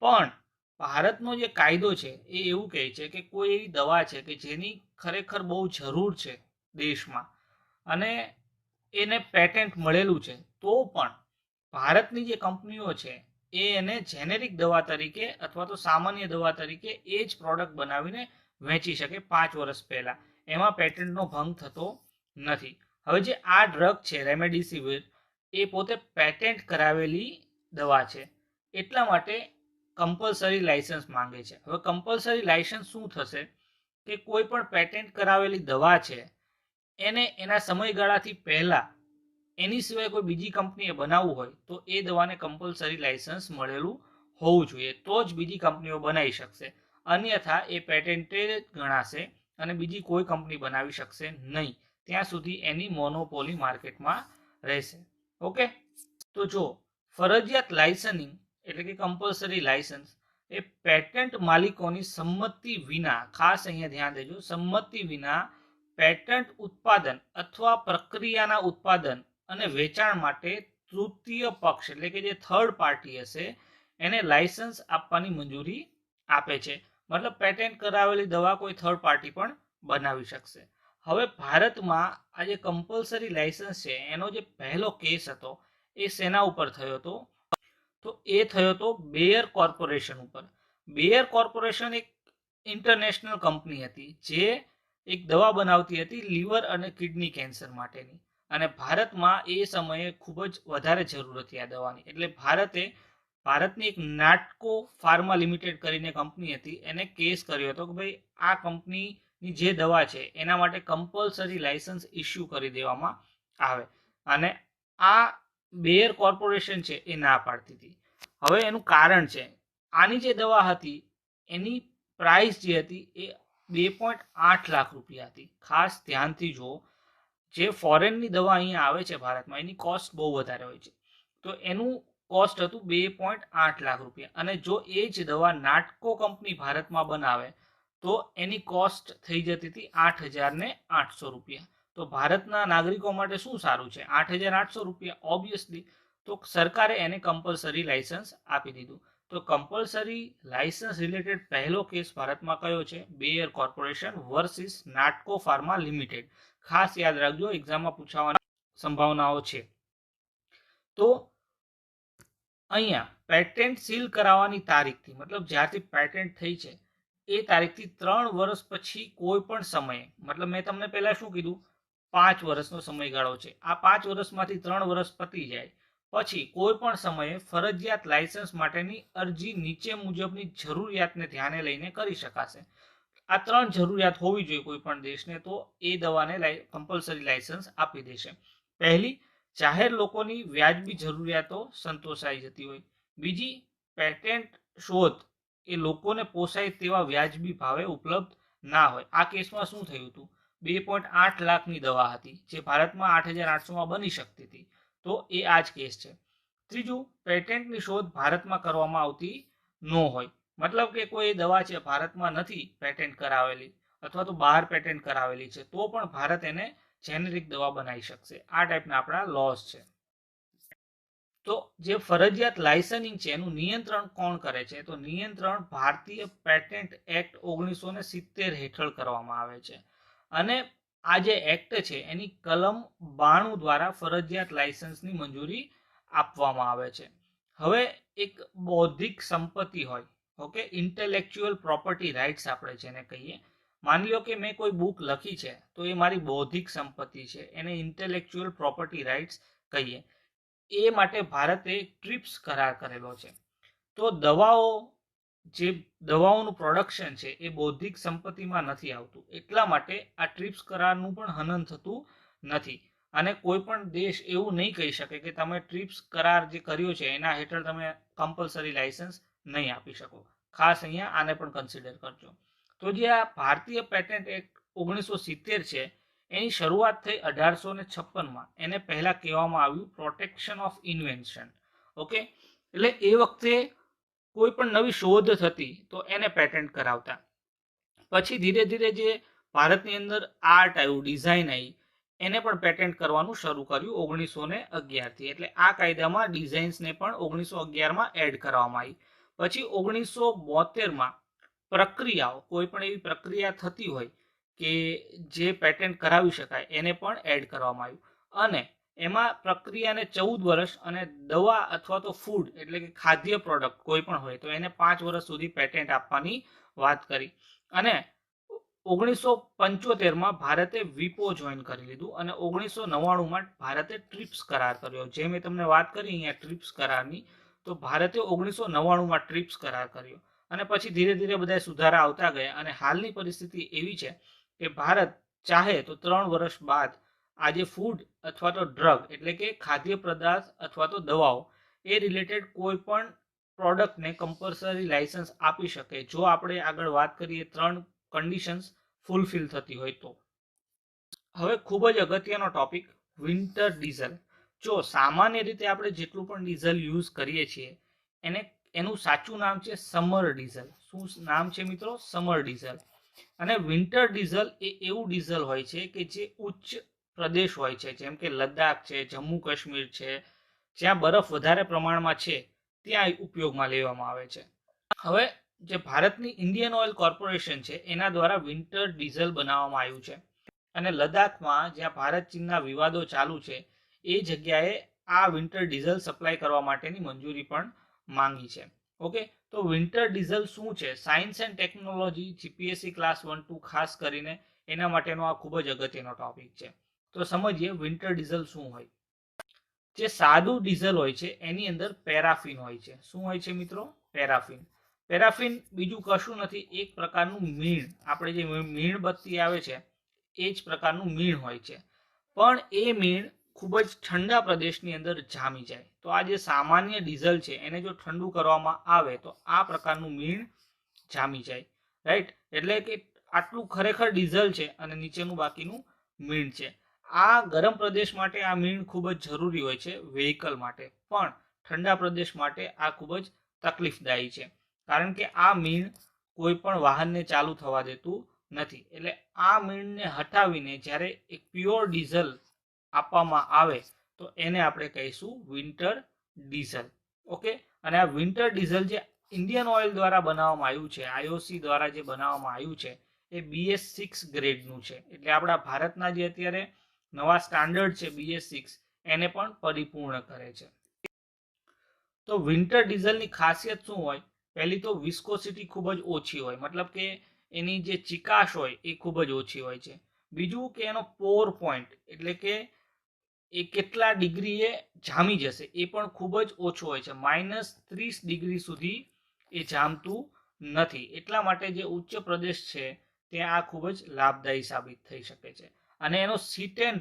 પણ ભારતનો જે કાયદો છે એ એવું કહે છે કે કોઈ એવી દવા છે કે જેની ખરેખર બહુ જરૂર છે દેશમાં અને એને પેટેન્ટ મળેલું છે, તો પણ ભારતની જે કંપનીઓ છે એ એને જેનેરિક દવા તરીકે અથવા તો સામાન્ય દવા તરીકે એ જ પ્રોડક્ટ બનાવીને વેચી શકે 5 વર્ષ પહેલા. એમાં પેટન્ટનો ભંગ થતો નથી. હવે જે આ ડ્રગ છે રેમડેસિવિર, એ પોતે પેટેન્ટ કરાવેલી દવા છે, એટલા માટે કમ્પલસરી લાયસન્સ માંગે છે. હવે કમ્પલસરી લાયસન્સ શું થશે કે કોઈ પણ પેટેન્ટ કરાવેલી દવા છે એને એના સમયગાળાથી પહેલા એની સિવાય કોઈ બીજી કંપનીએ બનાવવું હોય તો એ દવાને કમ્પલસરી લાયસન્સ મળેલું હોવું જોઈએ, તો જ બીજી કંપનીઓ બનાવી શકશે. અન્યથા એ પેટેન્ટેડ ગણાશે અને બીજી કોઈ કંપની બનાવી શકશે નહીં. ત્યાં સુધી એની મોનોપોલી માર્કેટમાં રહેશે. ઓકે, તો જો ફરજિયાત લાયસનિંગ એટલે કે કમ્પલસરી લાયસન્સ એ પેટન્ટ માલિકોની સંમતિ વિના, ખાસ અહીંયા ધ્યાન દેજો, સંમતિ વિના પેટન્ટ ઉત્પાદન અથવા પ્રક્રિયાના ઉત્પાદન અને વેચાણ માટે તૃતીય પક્ષ એટલે કે જે થર્ડ પાર્ટી હશે એને લાયસન્સ આપવાની મંજૂરી આપે છે. મતલબ પેટેન્ટ કરાવેલી દવા કોઈ થર્ડ પાર્ટી પણ બનાવી શકશે. હવે ભારતમાં આ જે કમ્પલસરી લાયસન્સ છે એનો જે પહેલો કેસ હતો એ શેના ઉપર થયો હતો? તો એ થયો હતો બેયર કોર્પોરેશન ઉપર. બેયર કોર્પોરેશન એક ઇન્ટરનેશનલ કંપની હતી જે એક દવા બનાવતી હતી લીવર અને કિડની કેન્સર માટેની, અને ભારતમાં એ સમયે ખૂબ જ વધારે જરૂર હતી આ દવાની. એટલે ભારતની એક નાટકો ફાર્મા લિમિટેડ કરીને કંપની હતી, એને કેસ કર્યો હતો કે ભાઈ આ કંપનીની જે દવા છે એના માટે કમ્પલસરી લાયસન્સ ઇસ્યુ કરી દેવામાં આવે, અને આ બેયર કોર્પોરેશન છે એ ના પાડતી હતી. હવે એનું કારણ છે, આની જે દવા હતી એની પ્રાઇસ જે હતી એ 2.8 લાખ રૂપિયા હતી. ખાસ ધ્યાનથી જુઓ, જે ફોરેનની દવા અહીંયા આવે છે ભારતમાં એની કોસ્ટ બહુ વધારે હોય છે, તો એનું કોસ્ટ હતું 2.8 લાખ રૂપિયા, અને જો એ જ દવા નાટકો કંપની ભારતમાં બનાવે તો એની કોસ્ટ થઈ જતી હતી 8,800 રૂપિયા. તો ભારતના નાગરિકો માટે શું સારું છે? 8,800 રૂપિયા ઓબ્વિયસલી. તો સરકારે એને કમ્પલસરી લાયસન્સ આપી દીધું. તો કમ્પલસરી લાયસન્સ રિલેટેડ પહેલો કેસ ભારતમાં કયો છે? બેયર કોર્પોરેશન વર્સિસ નાટકો ફાર્મા લિમિટેડ. ખાસ યાદ રાખજો, એક્ઝામમાં પૂછાવાની સંભાવનાઓ છે. તો અહીંયા પેટેન્ટ સીલ કરાવવાની તારીખથી, મતલબ જ્યારથી પેટેન્ટ થઈ છે એ તારીખથી 3 વર્ષ પછી કોઈ પણ સમયે, મતલબ મેં તમને પહેલા શું કીધું, 5 વર્ષનો સમયગાળો છે, આ 5 વર્ષમાંથી 3 વર્ષ પતી જાય પછી કોઈ પણ સમયે ફરજિયાત લાયસન્સ માટેની અરજી નીચે મુજબની જરૂરિયાતને ધ્યાને લઈને કરી શકાશે. આ 3 જરૂરિયાત હોવી જોઈએ કોઈ પણ દેશને, તો એ દવાને કમ્પલસરી લાયસન્સ આપી દેશે. પહેલી, જાહેર લોકોની વ્યાજબી જરૂરિયાતો સંતોષાઈ જતી હોય. બીજી, પેટેન્ટ શોધ એ લોકોને પોસાય તેવા વ્યાજબી ભાવે ઉપલબ્ધ ના હોય. આ કેસમાં શું થયું હતું? 2.8 લાખની દવા હતી જે ભારતમાં 8,800માં બની શકતી હતી, તો એ આ જ કેસ છે. ત્રીજું, પેટેન્ટની શોધ ભારતમાં કરવામાં આવતી ન હોય, મતલબ કે કોઈ દવા છે ભારતમાં નથી પેટેન્ટ કરાવેલી અથવા તો બહાર પેટેન્ટ કરાવેલી છે તો પણ ભારત એને જેનેરિક દવા બનાવી શકશે. આ ટાઈપના આપણા લોસ છે. તો જે ફરજિયાત લાયસન્સિંગ છે એનું નિયંત્રણ કોણ કરે છે? તો નિયંત્રણ ભારતીય પેટેન્ટ એક્ટ 1970 હેઠળ કરવામાં આવે છે, અને આ જે એક્ટ છે એની કલમ 92 દ્વારા ફરજિયાત લાયસન્સની મંજૂરી આપવામાં આવે છે. હવે એક બૌદ્ધિક સંપત્તિ હોય, ઓકે, ઇન્ટેલેક્ચ્યુઅલ પ્રોપર્ટી રાઇટ્સ આપણે જેને કહીએ, માની લો કે મેં કોઈ બુક લખી છે તો એ મારી બૌદ્ધિક સંપત્તિ છે, એને ઇન્ટેલેક્ચ્યુઅલ પ્રોપર્ટી રાઇટ્સ કહીએ. એ માટે ભારતે ટ્રીપ્સ કરાર કરેલો છે. તો દવાઓનું પ્રોડક્શન છે એ બૌદ્ધિક સંપત્તિમાં નથી આવતું, એટલા માટે આ ટ્રીપ્સ કરારનું પણ હનન થતું નથી, અને કોઈ પણ દેશ એવું નહીં કહી શકે કે તમે ટ્રીપ્સ કરાર જે કર્યો છે એના હેઠળ તમે કમ્પલસરી લાયસન્સ નહીં આપી શકો. ખાસ અહીંયા આને પણ કન્સિડર કરજો. તો જે આ ભારતીય પેટેન્ટ એક્ટ 1970 છે એની શરૂઆત થઈ 1856માં. એને પહેલા કહેવામાં આવ્યું પ્રોટેક્શન ઓફ ઇન્વેન્શન. ઓકે, એટલે એ વખતે કોઈ પણ નવી શોધ થતી તો એને પેટેન્ટ કરાવતા. પછી ધીરે ધીરે જે ભારતની અંદર આર્ટ આવ્યું, ડિઝાઇન આવી, એને પણ પેટેન્ટ કરવાનું શરૂ કર્યું 1911થી. એટલે આ કાયદામાં ડિઝાઇન્સને પણ 1911માં એડ કરવામાં આવી. પછી 1972માં પ્રક્રિયાઓ, કોઈ પણ એવી પ્રક્રિયા થતી હોય કે જે પેટેન્ટ કરાવી શકાય એને પણ એડ કરવામાં આવ્યું, અને એમાં પ્રક્રિયાને 14 વર્ષ અને દવા અથવા તો ફૂડ એટલે કે ખાદ્ય પ્રોડક્ટ કોઈ પણ હોય તો એને 5 વર્ષ સુધી પેટેન્ટ આપવાની વાત કરી. અને 1975માં ભારતે વિપો જોઈન કરી લીધું, અને 1999માં ભારતે ટ્રીપ્સ કરાર કર્યો. જે મેં તમને વાત કરી અહીંયા ટ્રીપ્સ કરારની, તો ભારતે 1999માં ટ્રીપ્સ કરાર કર્યો, અને પછી ધીરે ધીરે બધા સુધારા આવતા ગયા, અને હાલની પરિસ્થિતિ એવી છે કે ભારત ચાહે તો 3 વર્ષ બાદ આજે ફૂડ અથવા તો ડ્રગ એટલે કે ખાદ્ય પદાર્થ અથવા તો દવાઓ એ રિલેટેડ કોઈ પણ પ્રોડક્ટને કમ્પલસરી લાયસન્સ આપી શકે, જો આપણે આગળ વાત કરીએ 3 કન્ડિશન્સ ફૂલફિલ થતી હોય તો. હવે ખૂબ જ અગત્યનો ટોપિક, વિન્ટર ડીઝલ. જો સામાન્ય રીતે આપણે જેટલું પણ ડીઝલ યુઝ કરીએ છીએ એનું સાચું નામ છે સમર ડીઝલ. શું નામ છે મિત્રો? Summer diesel. અને વિન્ટર ડીઝલ એ એવું ડીઝલ હોય છે કે જે ઉચ્ચ પ્રદેશ હોય છે, જેમ કે લદ્દાખ છે, જમ્મુ કાશ્મીર છે, જ્યાં બરફ વધારે પ્રમાણમાં છે ત્યાં ઉપયોગમાં લેવામાં આવે છે. હવે જે ભારતની ઇન્ડિયન ઓઇલ કોર્પોરેશન છે એના દ્વારા વિન્ટર ડીઝલ બનાવવામાં આવ્યું છે અને લદ્દાખમાં જ્યાં ભારત ચીનના વિવાદો ચાલુ છે એ જગ્યાએ આ વિન્ટર ડીઝલ સપ્લાય કરવા માટેની મંજૂરી પણ માંગી છે. ઓકે, તો વિન્ટર ડીઝલ શું છે? Science and technology GPSC class 1-2 ખાસ કરીને એના માટેનો આ ખૂબ જ અગત્યનો ટોપિક છે. તો સમજીએ વિન્ટર ડીઝલ શું હોય. જે સાદું ડીઝલ હોય છે એની અંદર પેરાફિન હોય છે. શું હોય છે મિત્રો? પેરાફિન. પેરાફિન બીજું કશું નથી, એક પ્રકારનું મીણ, આપણે જે મીણબત્તી આવે છે એ જ પ્રકારનું મીણ હોય છે. પણ એ મીણ ખૂબ જ ઠંડા પ્રદેશની અંદર જામી જાય. તો આ જે સામાન્ય ડીઝલ છે એને જો ઠંડુ કરવામાં આવે તો આ પ્રકારનું મીણ જામી જાય, રાઈટ. એટલે કે આટલું ખરેખર ડીઝલ છે અને નીચેનું બાકીનું મીણ છે. આ ગરમ પ્રદેશ માટે આ મીણ ખૂબ જ જરૂરી હોય છે વેહિકલ માટે, પણ ઠંડા પ્રદેશ માટે આ ખૂબ જ તકલીફદાયી છે, કારણ કે આ મીણ કોઈ પણ વાહનને ચાલુ થવા દેતું નથી. એટલે આ મીણને હટાવીને જ્યારે એક પ્યોર ડીઝલ આપવામાં આવે તો એને આપણે કહીશું વિન્ટર ડીઝલ. ઓકે, અને આ વિન્ટર ડીઝલ જે ઇન્ડિયન ઓઇલ દ્વારા બનાવવામાં આવ્યું છે, આઈઓસી દ્વારા જે બનાવવામાં આવ્યું છે એ BS6 ગ્રેડનું છે. એટલે આપણા ભારતના જે અત્યારે નવા સ્ટાન્ડર્ડ છે BS6 એને પણ પરિપૂર્ણ કરે છે. તો વિન્ટર ડીઝલની ખાસિયત શું હોય? પહેલી તો વિસ્કોસિટી ખૂબ જ ઓછી હોય, મતલબ કે એની જે ચિકાશ હોય એ ખૂબ જ ઓછી હોય છે. બીજું કે એનો પોર પોઈન્ટ, એટલે કે એ કેટલા ડિગ્રીએ જામી જશે એ પણ ખૂબ જ ઓછો હોય છે. -30 ડિગ્રી સુધી એ જામતું નથી. એટલા માટે જે ઉચ્ચ પ્રદેશ છે ત્યાં આ ખૂબ જ લાભદાયી સાબિત થઈ શકે છે. અને એનો સીટેન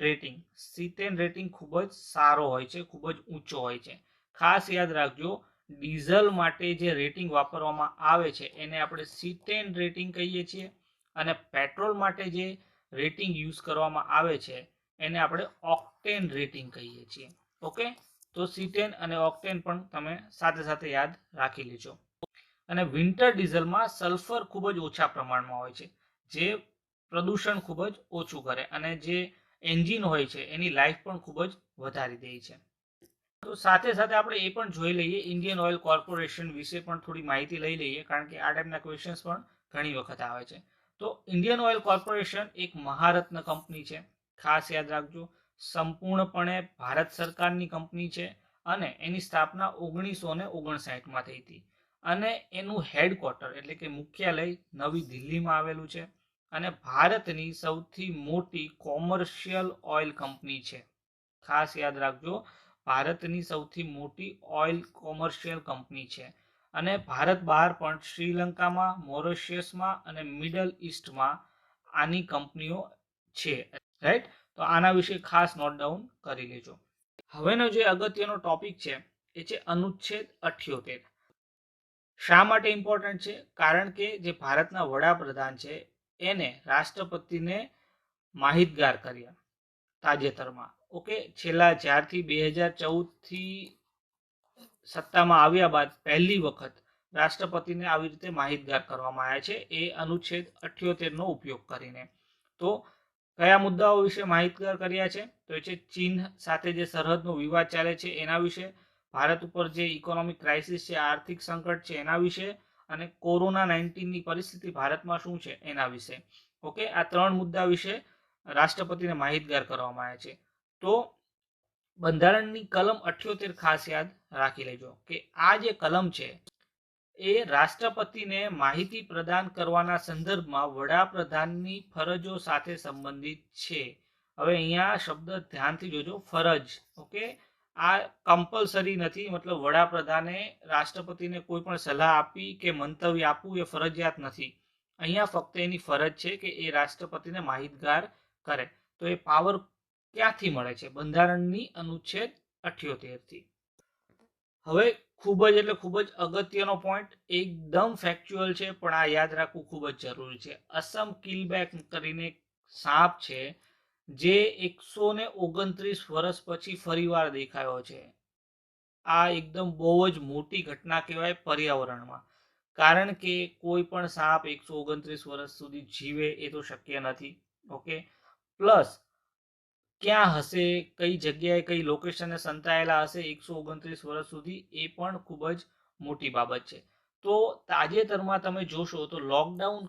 રેટિંગ ખૂબ જ સારો હોય છે, ખૂબ જ ઊંચો હોય છે. ખાસ યાદ રાખજો, ડીઝલ માટે જે રેટિંગ વાપરવામાં આવે છે એને આપણે સીટેન રેટિંગ કહીએ છીએ, અને પેટ્રોલ માટે જે રેટિંગ યુઝ કરવામાં આવે છે એને આપણે ઓક્ટેન રેટિંગ કહીએ છીએ. ઓકે, તો સીટેન અને ઓક્ટેન પણ તમે સાથે સાથે યાદ રાખી લેજો. અને વિન્ટર ડીઝલમાં સલ્ફર ખૂબ જ ઓછા પ્રમાણમાં હોય છે, જે પ્રદૂષણ ખૂબ જ ઓછું કરે અને જે એન્જિન હોય છે એની લાઈફ પણ ખૂબ જ વધારી દે છે. તો સાથે સાથે આપણે એ પણ જોઈ લઈએ, ઇન્ડિયન ઓઇલ કોર્પોરેશન વિશે પણ થોડી માહિતી લઈ લઈએ, કારણ કે આ ટાઈપના ક્વેશ્ચન્સ પણ ઘણી વખત આવે છે. તો ઇન્ડિયન ઓઇલ કોર્પોરેશન એક મહારત્ન કંપની છે, ખાસ યાદ રાખજો. સંપૂર્ણપણે ભારત સરકારની કંપની છે અને એની સ્થાપના 1959માં થઈ હતી. અને એનું હેડક્વાર્ટર એટલે કે મુખ્યાલય નવી દિલ્હીમાં આવેલું છે, અને ભારતની સૌથી મોટી કોમર્શિયલ ઓઇલ કંપની છે. ખાસ યાદ રાખજો, ભારતની સૌથી મોટી ઓઇલ કોમર્શિયલ કંપની છે. અને ભારત બહાર પણ શ્રીલંકામાં, મોરિશિયસમાં અને મિડલ ઈસ્ટમાં આની કંપનીઓ છે, રાઈટ. તો આના વિશે ખાસ નોટ ડાઉન કરી લેજો. હવેનો જે અગત્યનો ટોપિક છે એ છે અનુચ્છેદ 78. શા માટે ઇમ્પોર્ટન્ટ છે? કારણ કે જે ભારતના વડાપ્રધાન છે એને રાષ્ટ્રપતિને માહિતગાર કર્યા તાજેતરમાં. ઓકે, છેલ્લા જ્યારથી 2014થી સત્તામાં આવ્યા બાદ પહેલી વખત રાષ્ટ્રપતિને આવી રીતે માહિતગાર કરવામાં આવ્યા છે, એ અનુચ્છેદ 78નો ઉપયોગ કરીને. તો કયા મુદ્દાઓ વિશે માહિતગાર કર્યા છે? તો એ છે ચીન સાથે જે સરહદનો વિવાદ ચાલે છે એના વિશે, ભારત ઉપર જે ઇકોનોમિક ક્રાઇસિસ છે, આર્થિક સંકટ છે એના વિશે, અને કોરોના 19ની પરિસ્થિતિ ભારતમાં શું છે એના વિશે. ઓકે, આ 3 મુદ્દા વિશે રાષ્ટ્રપતિને માહિતગાર કરવામાં આવ્યા છે. તો બંધારણની કલમ 78 ખાસ યાદ રાખી લેજો કે આ જે કલમ છે એ રાષ્ટ્રપતિને માહિતી પ્રદાન કરવાના સંદર્ભમાં વડાપ્રધાનની ફરજો સાથે સંબંધિત છે. હવે અહીંયા શબ્દ ધ્યાનથી જોજો, ફરજ. ઓકે, આ કમ્પલસરી નથી, મતલબ વડાપ્રધાને રાષ્ટ્રપતિને કોઈ પણ સલાહ આપી કે મંતવ્ય આપવું એ ફરજિયાત નથી. અહીંયા ફક્ત એની ફરજ છે કે એ રાષ્ટ્રપતિને માહિતગાર કરે. તો એ પાવર ક્યાંથી મળે છે? બંધારણની અનુચ્છેદ 78થી. હવે ખૂબ જ એટલે ખૂબ જ અગત્યનો પોઈન્ટ, એકદમ ફેક્ચ્યુઅલ છે પણ આ યાદ રાખવું ખૂબ જ જરૂરી છે. અસમ કિલબેક કરીને સાપ છે જે 129 વર્ષ પછી ફરીવાર દેખાયો છે. આ એકદમ બહુ જ મોટી ઘટના કહેવાય પર્યાવરણમાં, કારણ કે કોઈ પણ સાપ 129 વર્ષ સુધી જીવે એ તો શક્ય નથી. ઓકે, પ્લસ ક્યાં હશે, કઈ જગ્યાએ, કઈ લોકેશને સંતાયેલા હશે 129 વર્ષ સુધી, એ પણ ખૂબ જ મોટી બાબત છે. તો તાજેતરમાં તમે જોશો તો લોકડાઉન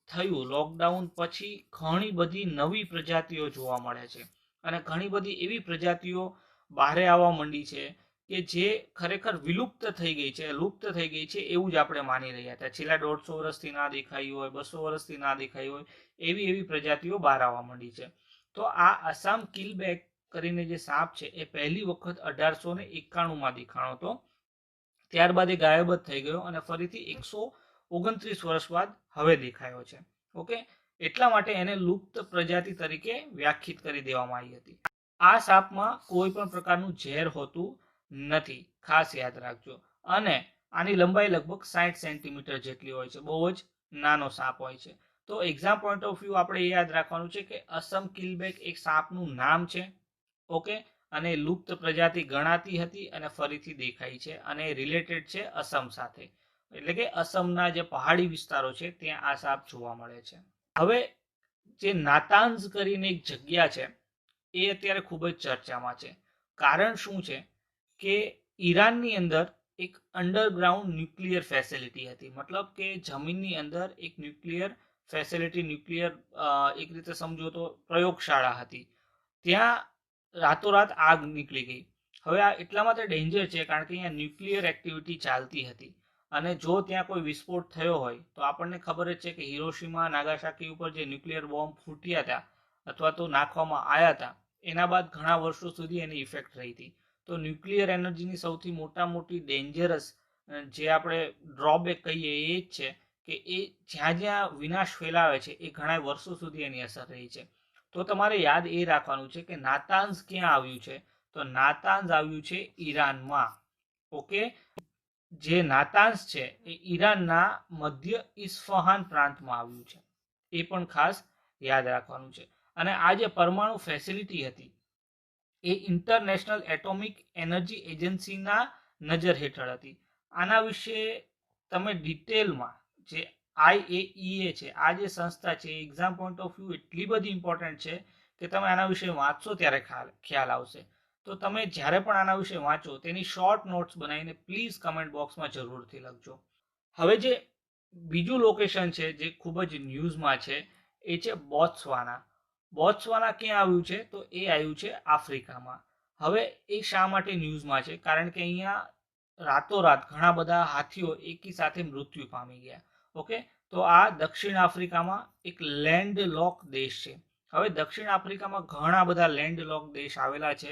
થયું, લોકડાઉન પછી ઘણી બધી નવી પ્રજાતિઓ જોવા મળે છે અને ઘણી બધી એવી પ્રજાતિઓ બહારે આવવા માંડી છે કે જે ખરેખર વિલુપ્ત થઈ ગઈ છે, લુપ્ત થઈ ગઈ છે એવું જ આપણે માની રહ્યા હતા. છેલ્લા 150 વર્ષથી ના દેખાઈ હોય, 200 વર્ષથી ના દેખાઈ હોય એવી પ્રજાતિઓ બહાર આવવા માંડી છે. તો આ આસામ કિલબેક કરીને જે સાપ છે એ પહેલી વખત 1891માં દેખાણો હતો. ત્યારબાદ એ ગાયબ જ થઈ ગયો અને ફરીથી 129 વર્ષ બાદ હવે દેખાયો છે. ઓકે, એટલા માટે એને લુપ્ત પ્રજાતિ તરીકે વ્યાખ્યાયિત કરી દેવામાં આવી હતી. આ સાપમાં કોઈ પણ પ્રકારનું ઝેર હોતું નથી, ખાસ યાદ રાખજો. અને આની લંબાઈ લગભગ 60 સેન્ટીમીટર જેટલી હોય છે, બહુ જ નાનો સાપ હોય છે. તો એક્ઝામ પોઈન્ટ ઓફ વ્યૂ આપણે યાદ રાખવાનું છે કે અસમ કિલબેક એક સાપનું નામ છે. ઓકે, અને લુપ્ત પ્રજાતિ ગણાતી હતી અને ફરીથી દેખાઈ છે અને રિલેટેડ છે અસમ સાથે, એટલે કે અસમના જે પહાડી વિસ્તારો છે ત્યાં આ સાપ જોવા મળે છે. હવે જે નાતાન્ઝ કરીને એક જગ્યા છે એ અત્યારે ખૂબ જ ચર્ચામાં છે. કારણ શું છે કે ઈરાનની અંદર એક અંડરગ્રાઉન્ડ ન્યુક્લિયર ફેસિલિટી હતી, મતલબ કે જમીનની અંદર એક ન્યુક્લિયર ફેસિલિટી, ન્યુક્લિયર એક રીતે સમજો તો પ્રયોગશાળા હતી. ત્યાં રાતોરાત આગ નીકળી ગઈ. હવે આ એટલા માટે ડેન્જર છે કારણ કે અહીંયા ન્યુક્લિયર એક્ટિવિટી ચાલતી હતી અને જો ત્યાં કોઈ વિસ્ફોટ થયો હોય તો આપણને ખબર જ છે કે હિરોશીમા, નાગાસાકી ઉપર જે ન્યુક્લિયર બોમ્બ ફૂટ્યા હતા અથવા તો નાખવામાં આવ્યા હતા એના બાદ ઘણા વર્ષો સુધી એની ઇફેક્ટ રહી હતી. તો ન્યુક્લિયર એનર્જીની સૌથી મોટી ડેન્જરસ જે આપણે ડ્રોબેક કહીએ એ જ છે કે એ જ્યાં જ્યાં વિનાશ ફેલાવે છે એ ઘણા વર્ષો સુધી એની અસર રહી છે. તો તમારે યાદ એ રાખવાનું છે કે નાતાન્ઝ ક્યાં આવ્યું છે, તો નાતાન્ઝ આવ્યું છે ઈરાનમાં. ઓકે, જે નાતાન્ઝ છે એ ઈરાનના મધ્ય ઇસ્ફહાન પ્રાંતમાં આવ્યું છે, એ પણ ખાસ યાદ રાખવાનું છે. અને આ જે પરમાણુ ફેસિલિટી હતી એ ઇન્ટરનેશનલ એટોમિક એનર્જી એજન્સીના નજર હેઠળ હતી. આના વિશે તમે ડિટેલમાં જે IAEA છે, આ જે સંસ્થા છે, એક્ઝામ પોઈન્ટ ઓફ વ્યૂ એટલી બધી ઇમ્પોર્ટન્ટ છે કે તમે આના વિશે વાંચશો ત્યારે ખ્યાલ આવશે. તો તમે જ્યારે પણ આના વિશે વાંચો તેની શોર્ટ નોટ્સ બનાવીને પ્લીઝ કમેન્ટ બોક્સમાં જરૂરથી લખજો. હવે જે બીજું લોકેશન છે જે ખૂબ જ ન્યૂઝમાં છે એ છે બોત્સવાના. બોત્સવાના ક્યાં આવ્યું છે, તો એ આવ્યું છે આફ્રિકામાં. હવે એ શા માટે ન્યૂઝમાં છે, કારણ કે અહીંયા રાતોરાત ઘણા બધા હાથીઓ એકી સાથે મૃત્યુ પામી ગયા. ઓકે, તો આ દક્ષિણ આફ્રિકામાં એક લેન્ડલોક દેશ છે. હવે દક્ષિણ આફ્રિકામાં ઘણા બધા લેન્ડલોક દેશ આવેલા છે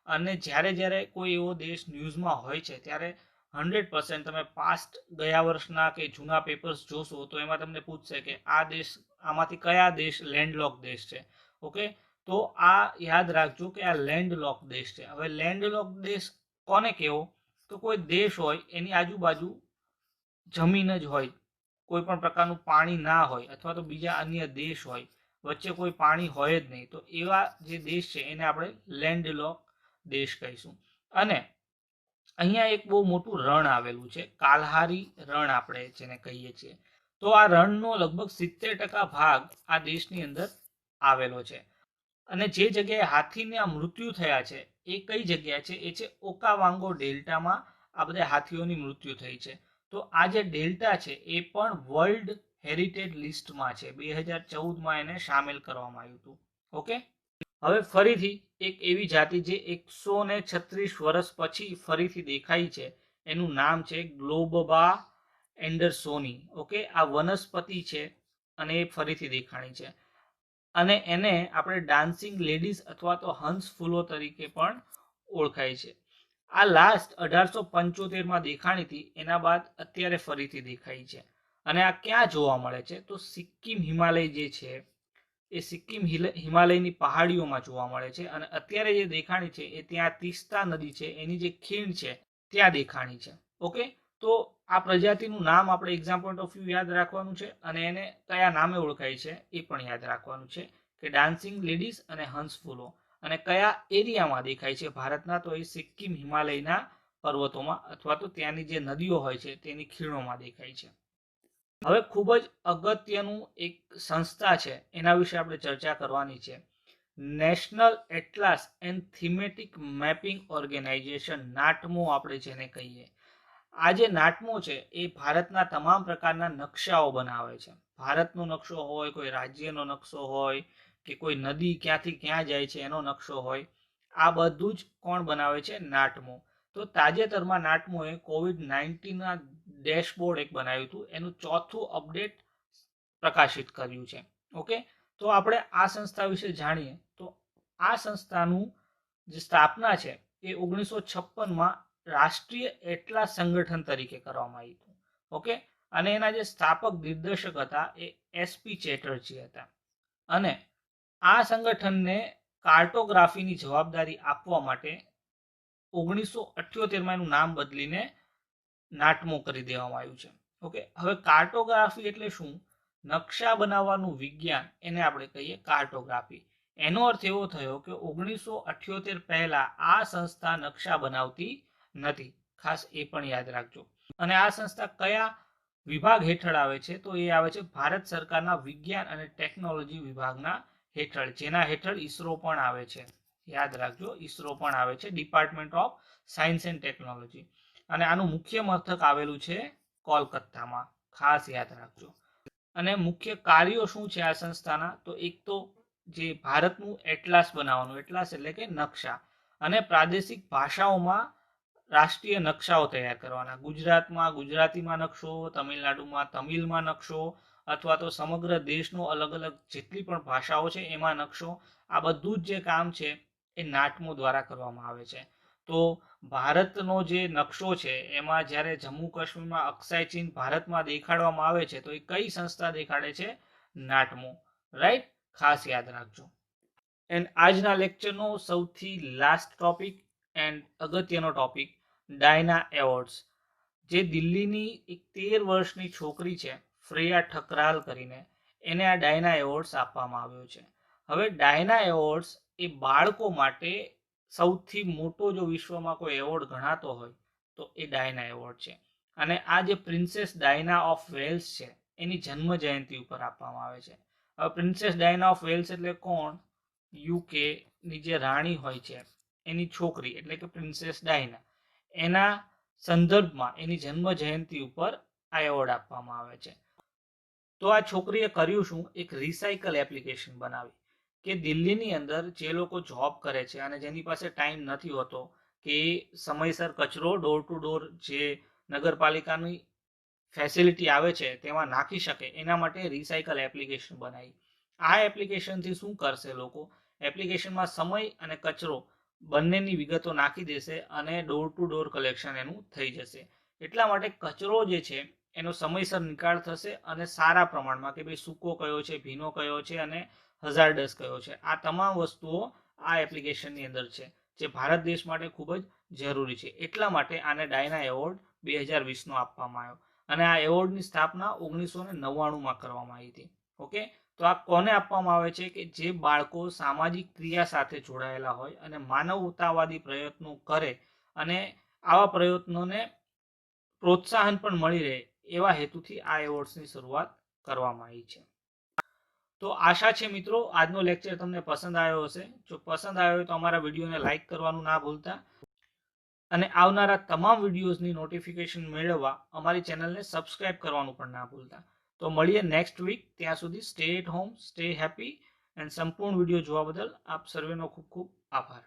અને જ્યારે કોઈ એવો દેશ ન્યૂઝમાં હોય છે ત્યારે 100% તમે પાસ્ટ ગયા વર્ષના કે જૂના પેપર્સ જોશો તો એમાં તમને પૂછશે કે આ દેશ, આમાંથી કયા દેશ લેન્ડલોક દેશ છે. ઓકે, તો આ યાદ રાખજો કે આ લેન્ડલોક દેશ છે. હવે લેન્ડલોક દેશ કોને કહેવો, તો કોઈ દેશ હોય એની આજુબાજુ જમીન જ હોય, કોઈ પણ પ્રકારનું પાણી ના હોય અથવા તો બીજા અન્ય દેશ હોય, વચ્ચે કોઈ પાણી હોય જ નહીં, તો એવા જે દેશ છે એને આપણે લેન્ડલોક દેશ કહીશું. અને અહીંયા એક બહુ મોટું રણ આવેલું છે, કાલ્હારી રણ આપણે જેને કહીએ છીએ. તો આ રણનો લગભગ 70% ભાગ આ દેશની અંદર આવેલો છે. અને જે જગ્યાએ હાથીના મૃત્યુ થયા છે એ કઈ જગ્યા છે, એ છે ઓકાવાંગો ડેલ્ટામાં આ બધા હાથીઓની મૃત્યુ થઈ છે. તો આ જે ડેલ્ટા છે એ પણ વર્લ્ડ હેરિટેજ લિસ્ટમાં છે, 2014માં એને સામેલ કરવામાં આવ્યું હતું. ઓકે, હવે ફરીથી એક એવી જાતિ જે 136 વર્ષ પછી ફરીથી દેખાઈ છે, એનું નામ છે ગ્લોબબા એન્ડરસોની. ઓકે, આ વનસ્પતિ છે અને એ ફરીથી દેખાણી છે અને એને આપણે ડાન્સિંગ લેડીઝ અથવા તો હંસ ફૂલો તરીકે પણ ઓળખાય છે. આ લાસ્ટ 1875માં દેખાણી હતી, એના બાદ અત્યારે ફરીથી દેખાઈ છે. અને આ ક્યાં જોવા મળે છે, તો સિક્કિમ હિમાલય જે છે એ સિક્કિમ હિમાલયની પહાડીઓમાં જોવા મળે છે. અને અત્યારે જે દેખાણી છે એ ત્યાં તીસ્તા નદી છે એની જે ખીણ છે ત્યાં દેખાણી છે. ઓકે, તો આ પ્રજાતિનું નામ આપણે એક્ઝામ પોઈન્ટ ઓફ વ્યૂ યાદ રાખવાનું છે અને એને કયા નામે ઓળખાય છે એ પણ યાદ રાખવાનું છે કે ડાન્સિંગ લેડીઝ અને હંસ ફૂલો. અને કયા એરિયામાં દેખાય છે ભારતના, તો એ સિક્કિમ હિમાલયના પર્વતોમાં અથવા તો ત્યાંની જે નદીઓ હોય છે તેની ખીણોમાં દેખાય છે. હવે ખૂબ જ અગત્યનું એક સંસ્થા છે એના વિશે આપણે ચર્ચા કરવાની છે, National Atlas and Thematic Mapping Organisation, NATMO આપણે જેને કહીએ. આ જે નાટમો છે એ ભારતના તમામ પ્રકારના નકશાઓ બનાવે છે. ભારતનો નકશો હોય, કોઈ રાજ્યનો નકશો હોય, કે કોઈ નદી ક્યાંથી ક્યાં જાય છે એનો નકશો હોય, આ બધું જ કોણ બનાવે છે? નાટમો. તો તાજેતરમાં નાટમોએ COVID-19ના ડેશબોર્ડ એક બનાવ્યું હતું, એનું 4થું અપડેટ પ્રકાશિત કર્યું છે. ઓકે, તો આપણે આ સંસ્થા વિશે જાણીએ. તો આ સંસ્થાનું જે સ્થાપના છે એ 1956માં રાષ્ટ્રીય એટલાસ સંગઠન તરીકે કરવામાં આવી હતું. ઓકે, અને એના જે સ્થાપક દિગ્દર્શક હતા એ SP ચેટર્જી હતા. અને આ સંગઠનને કાર્ટોગ્રાફીની જવાબદારી આપવા માટે 1978માં એનું નામ બદલીને નાટમો કરી દેવામાં આવ્યું છે. ઓકે, હવે કાર્ટોગ્રાફી એટલે શું? નકશા બનાવવાનું વિજ્ઞાન, એને આપણે કહીએ કાર્ટોગ્રાફી. એનો અર્થ એવો થયો કે 1978 પહેલા આ સંસ્થા નકશા બનાવતી નથી. ખાસ એ પણ યાદ રાખજો. અને આ સંસ્થા કયા વિભાગ હેઠળ આવે છે? તો એ આવે છે ભારત સરકારના વિજ્ઞાન અને ટેકનોલોજી વિભાગના હેઠળ, જેના હેઠળ ઈસરો પણ આવે છે. યાદ રાખજો, ઈસરો પણ આવે છે, department of science and technology. અને આનું મુખ્ય મથક આવેલું છે કોલકાતામાં. ખાસ યાદ રાખજો. અને મુખ્ય કાર્યો શું છે આ સંસ્થાના? તો એક તો જે ભારતનું એટલાસ બનાવવાનું, એટલાસ એટલે કે નકશા, અને પ્રાદેશિક ભાષાઓમાં રાષ્ટ્રીય નકશાઓ તૈયાર કરવાના. ગુજરાતમાં ગુજરાતીમાં નકશો, તમિલનાડુમાં તમિલમાં નકશો, અથવા તો સમગ્ર દેશનો અલગ અલગ જેટલી પણ ભાષાઓ છે એમાં નકશો. આ બધું જ જે કામ છે એ નાટમો દ્વારા કરવામાં આવે છે. તો ભારતનો જે નકશો છે એમાં જ્યારે જમ્મુ કાશ્મીરમાં અક્ષાય ચિહ્ન ભારતમાં દેખાડવામાં આવે છે તો એ કઈ સંસ્થા દેખાડે છે? નાટમો. રાઈટ, ખાસ યાદ રાખજો. એન્ડ આજના લેક્ચરનો સૌથી લાસ્ટ ટોપિક એન્ડ અગત્યનો ટોપિક, ડાયના એવોર્ડ્સ. જે દિલ્હીની એક 13 વર્ષની છોકરી છે ફ્રેયા ઠકરાલ કરીને, એને આ ડાયના એવોર્ડ્સ આપવામાં આવ્યો છે. હવે ડાયના એવોર્ડ્સ એ બાળકો માટે સૌથી મોટો જો વિશ્વમાં કોઈ એવોર્ડ ગણાતો હોય તો એ ડાયના એવોર્ડ છે. અને આ જે પ્રિન્સેસ ડાયના ઓફ વેલ્સ છે એની જન્મ જયંતિ ઉપર આપવામાં આવે છે. હવે પ્રિન્સેસ ડાયના ઓફ વેલ્સ એટલે કોણ? UK ની જે રાણી હોય છે એની છોકરી, એટલે કે પ્રિન્સેસ ડાયના. એના સંદર્ભમાં એની જન્મ જયંતિ ઉપર આ એવોર્ડ આપવામાં આવે છે. તો આ છોકરીએ કર્યું શું? એક રિસાયકલ એપ્લિકેશન બનાવી કે દિલ્હીની અંદર જે લોકો જોબ કરે છે અને જેની પાસે ટાઈમ નથી હોતો કે સમયસર કચરો ડોર ટુ ડોર જે નગરપાલિકાની ફેસિલિટી આવે છે તેમાં નાખી શકે, એના માટે રિસાયકલ એપ્લિકેશન બનાવી. આ એપ્લિકેશનથી શું કરશે લોકો? એપ્લિકેશનમાં સમય અને કચરો બંનેની વિગતો નાખી દેશે અને ડોર ટુ ડોર કલેક્શન એનું થઈ જશે. એટલા માટે કચરો જે છે એનો સમયસર નિકાલ થશે અને સારા પ્રમાણમાં, કે ભાઈ સૂકો કયો છે, ભીનો કયો છે અને હઝાર્ડસ કયો છે. આ તમામ વસ્તુઓ આ એપ્લિકેશનની અંદર છે, જે ભારત દેશ માટે ખૂબ જ જરૂરી છે. એટલા માટે આને ડાયના એવોર્ડ 2020નો આપવામાં આવ્યો. અને આ એવોર્ડની સ્થાપના 1999માં કરવામાં આવી હતી. ઓકે, તો આ કોને આપવામાં આવે છે? કે જે બાળકો સામાજિક ક્રિયા સાથે જોડાયેલા હોય અને માનવતાવાદી પ્રયત્નો કરે અને આવા પ્રયત્નોને પ્રોત્સાહન પણ મળી રહે, એવા હેતુથી આ એવોર્ડ્સની શરૂઆત કરવામાં આવી છે. તો આશા છે મિત્રો આજનો લેક્ચર તમને પસંદ આવ્યો હશે. જો પસંદ આવ્યો હોય તો અમારા વિડીયોને લાઈક કરવાનું ના ભૂલતા, અને આવનારા તમામ વિડીયોઝની નોટિફિકેશન મેળવવા અમારી ચેનલને સબસ્ક્રાઇબ કરવાનું પણ ના ભૂલતા. તો મળીએ નેક્સ્ટ વીક. ત્યાં સુધી stay at home, stay happy. And સંપૂર્ણ વિડીયો જોવા બદલ આપ સર્વેનો ખૂબ ખૂબ આભાર.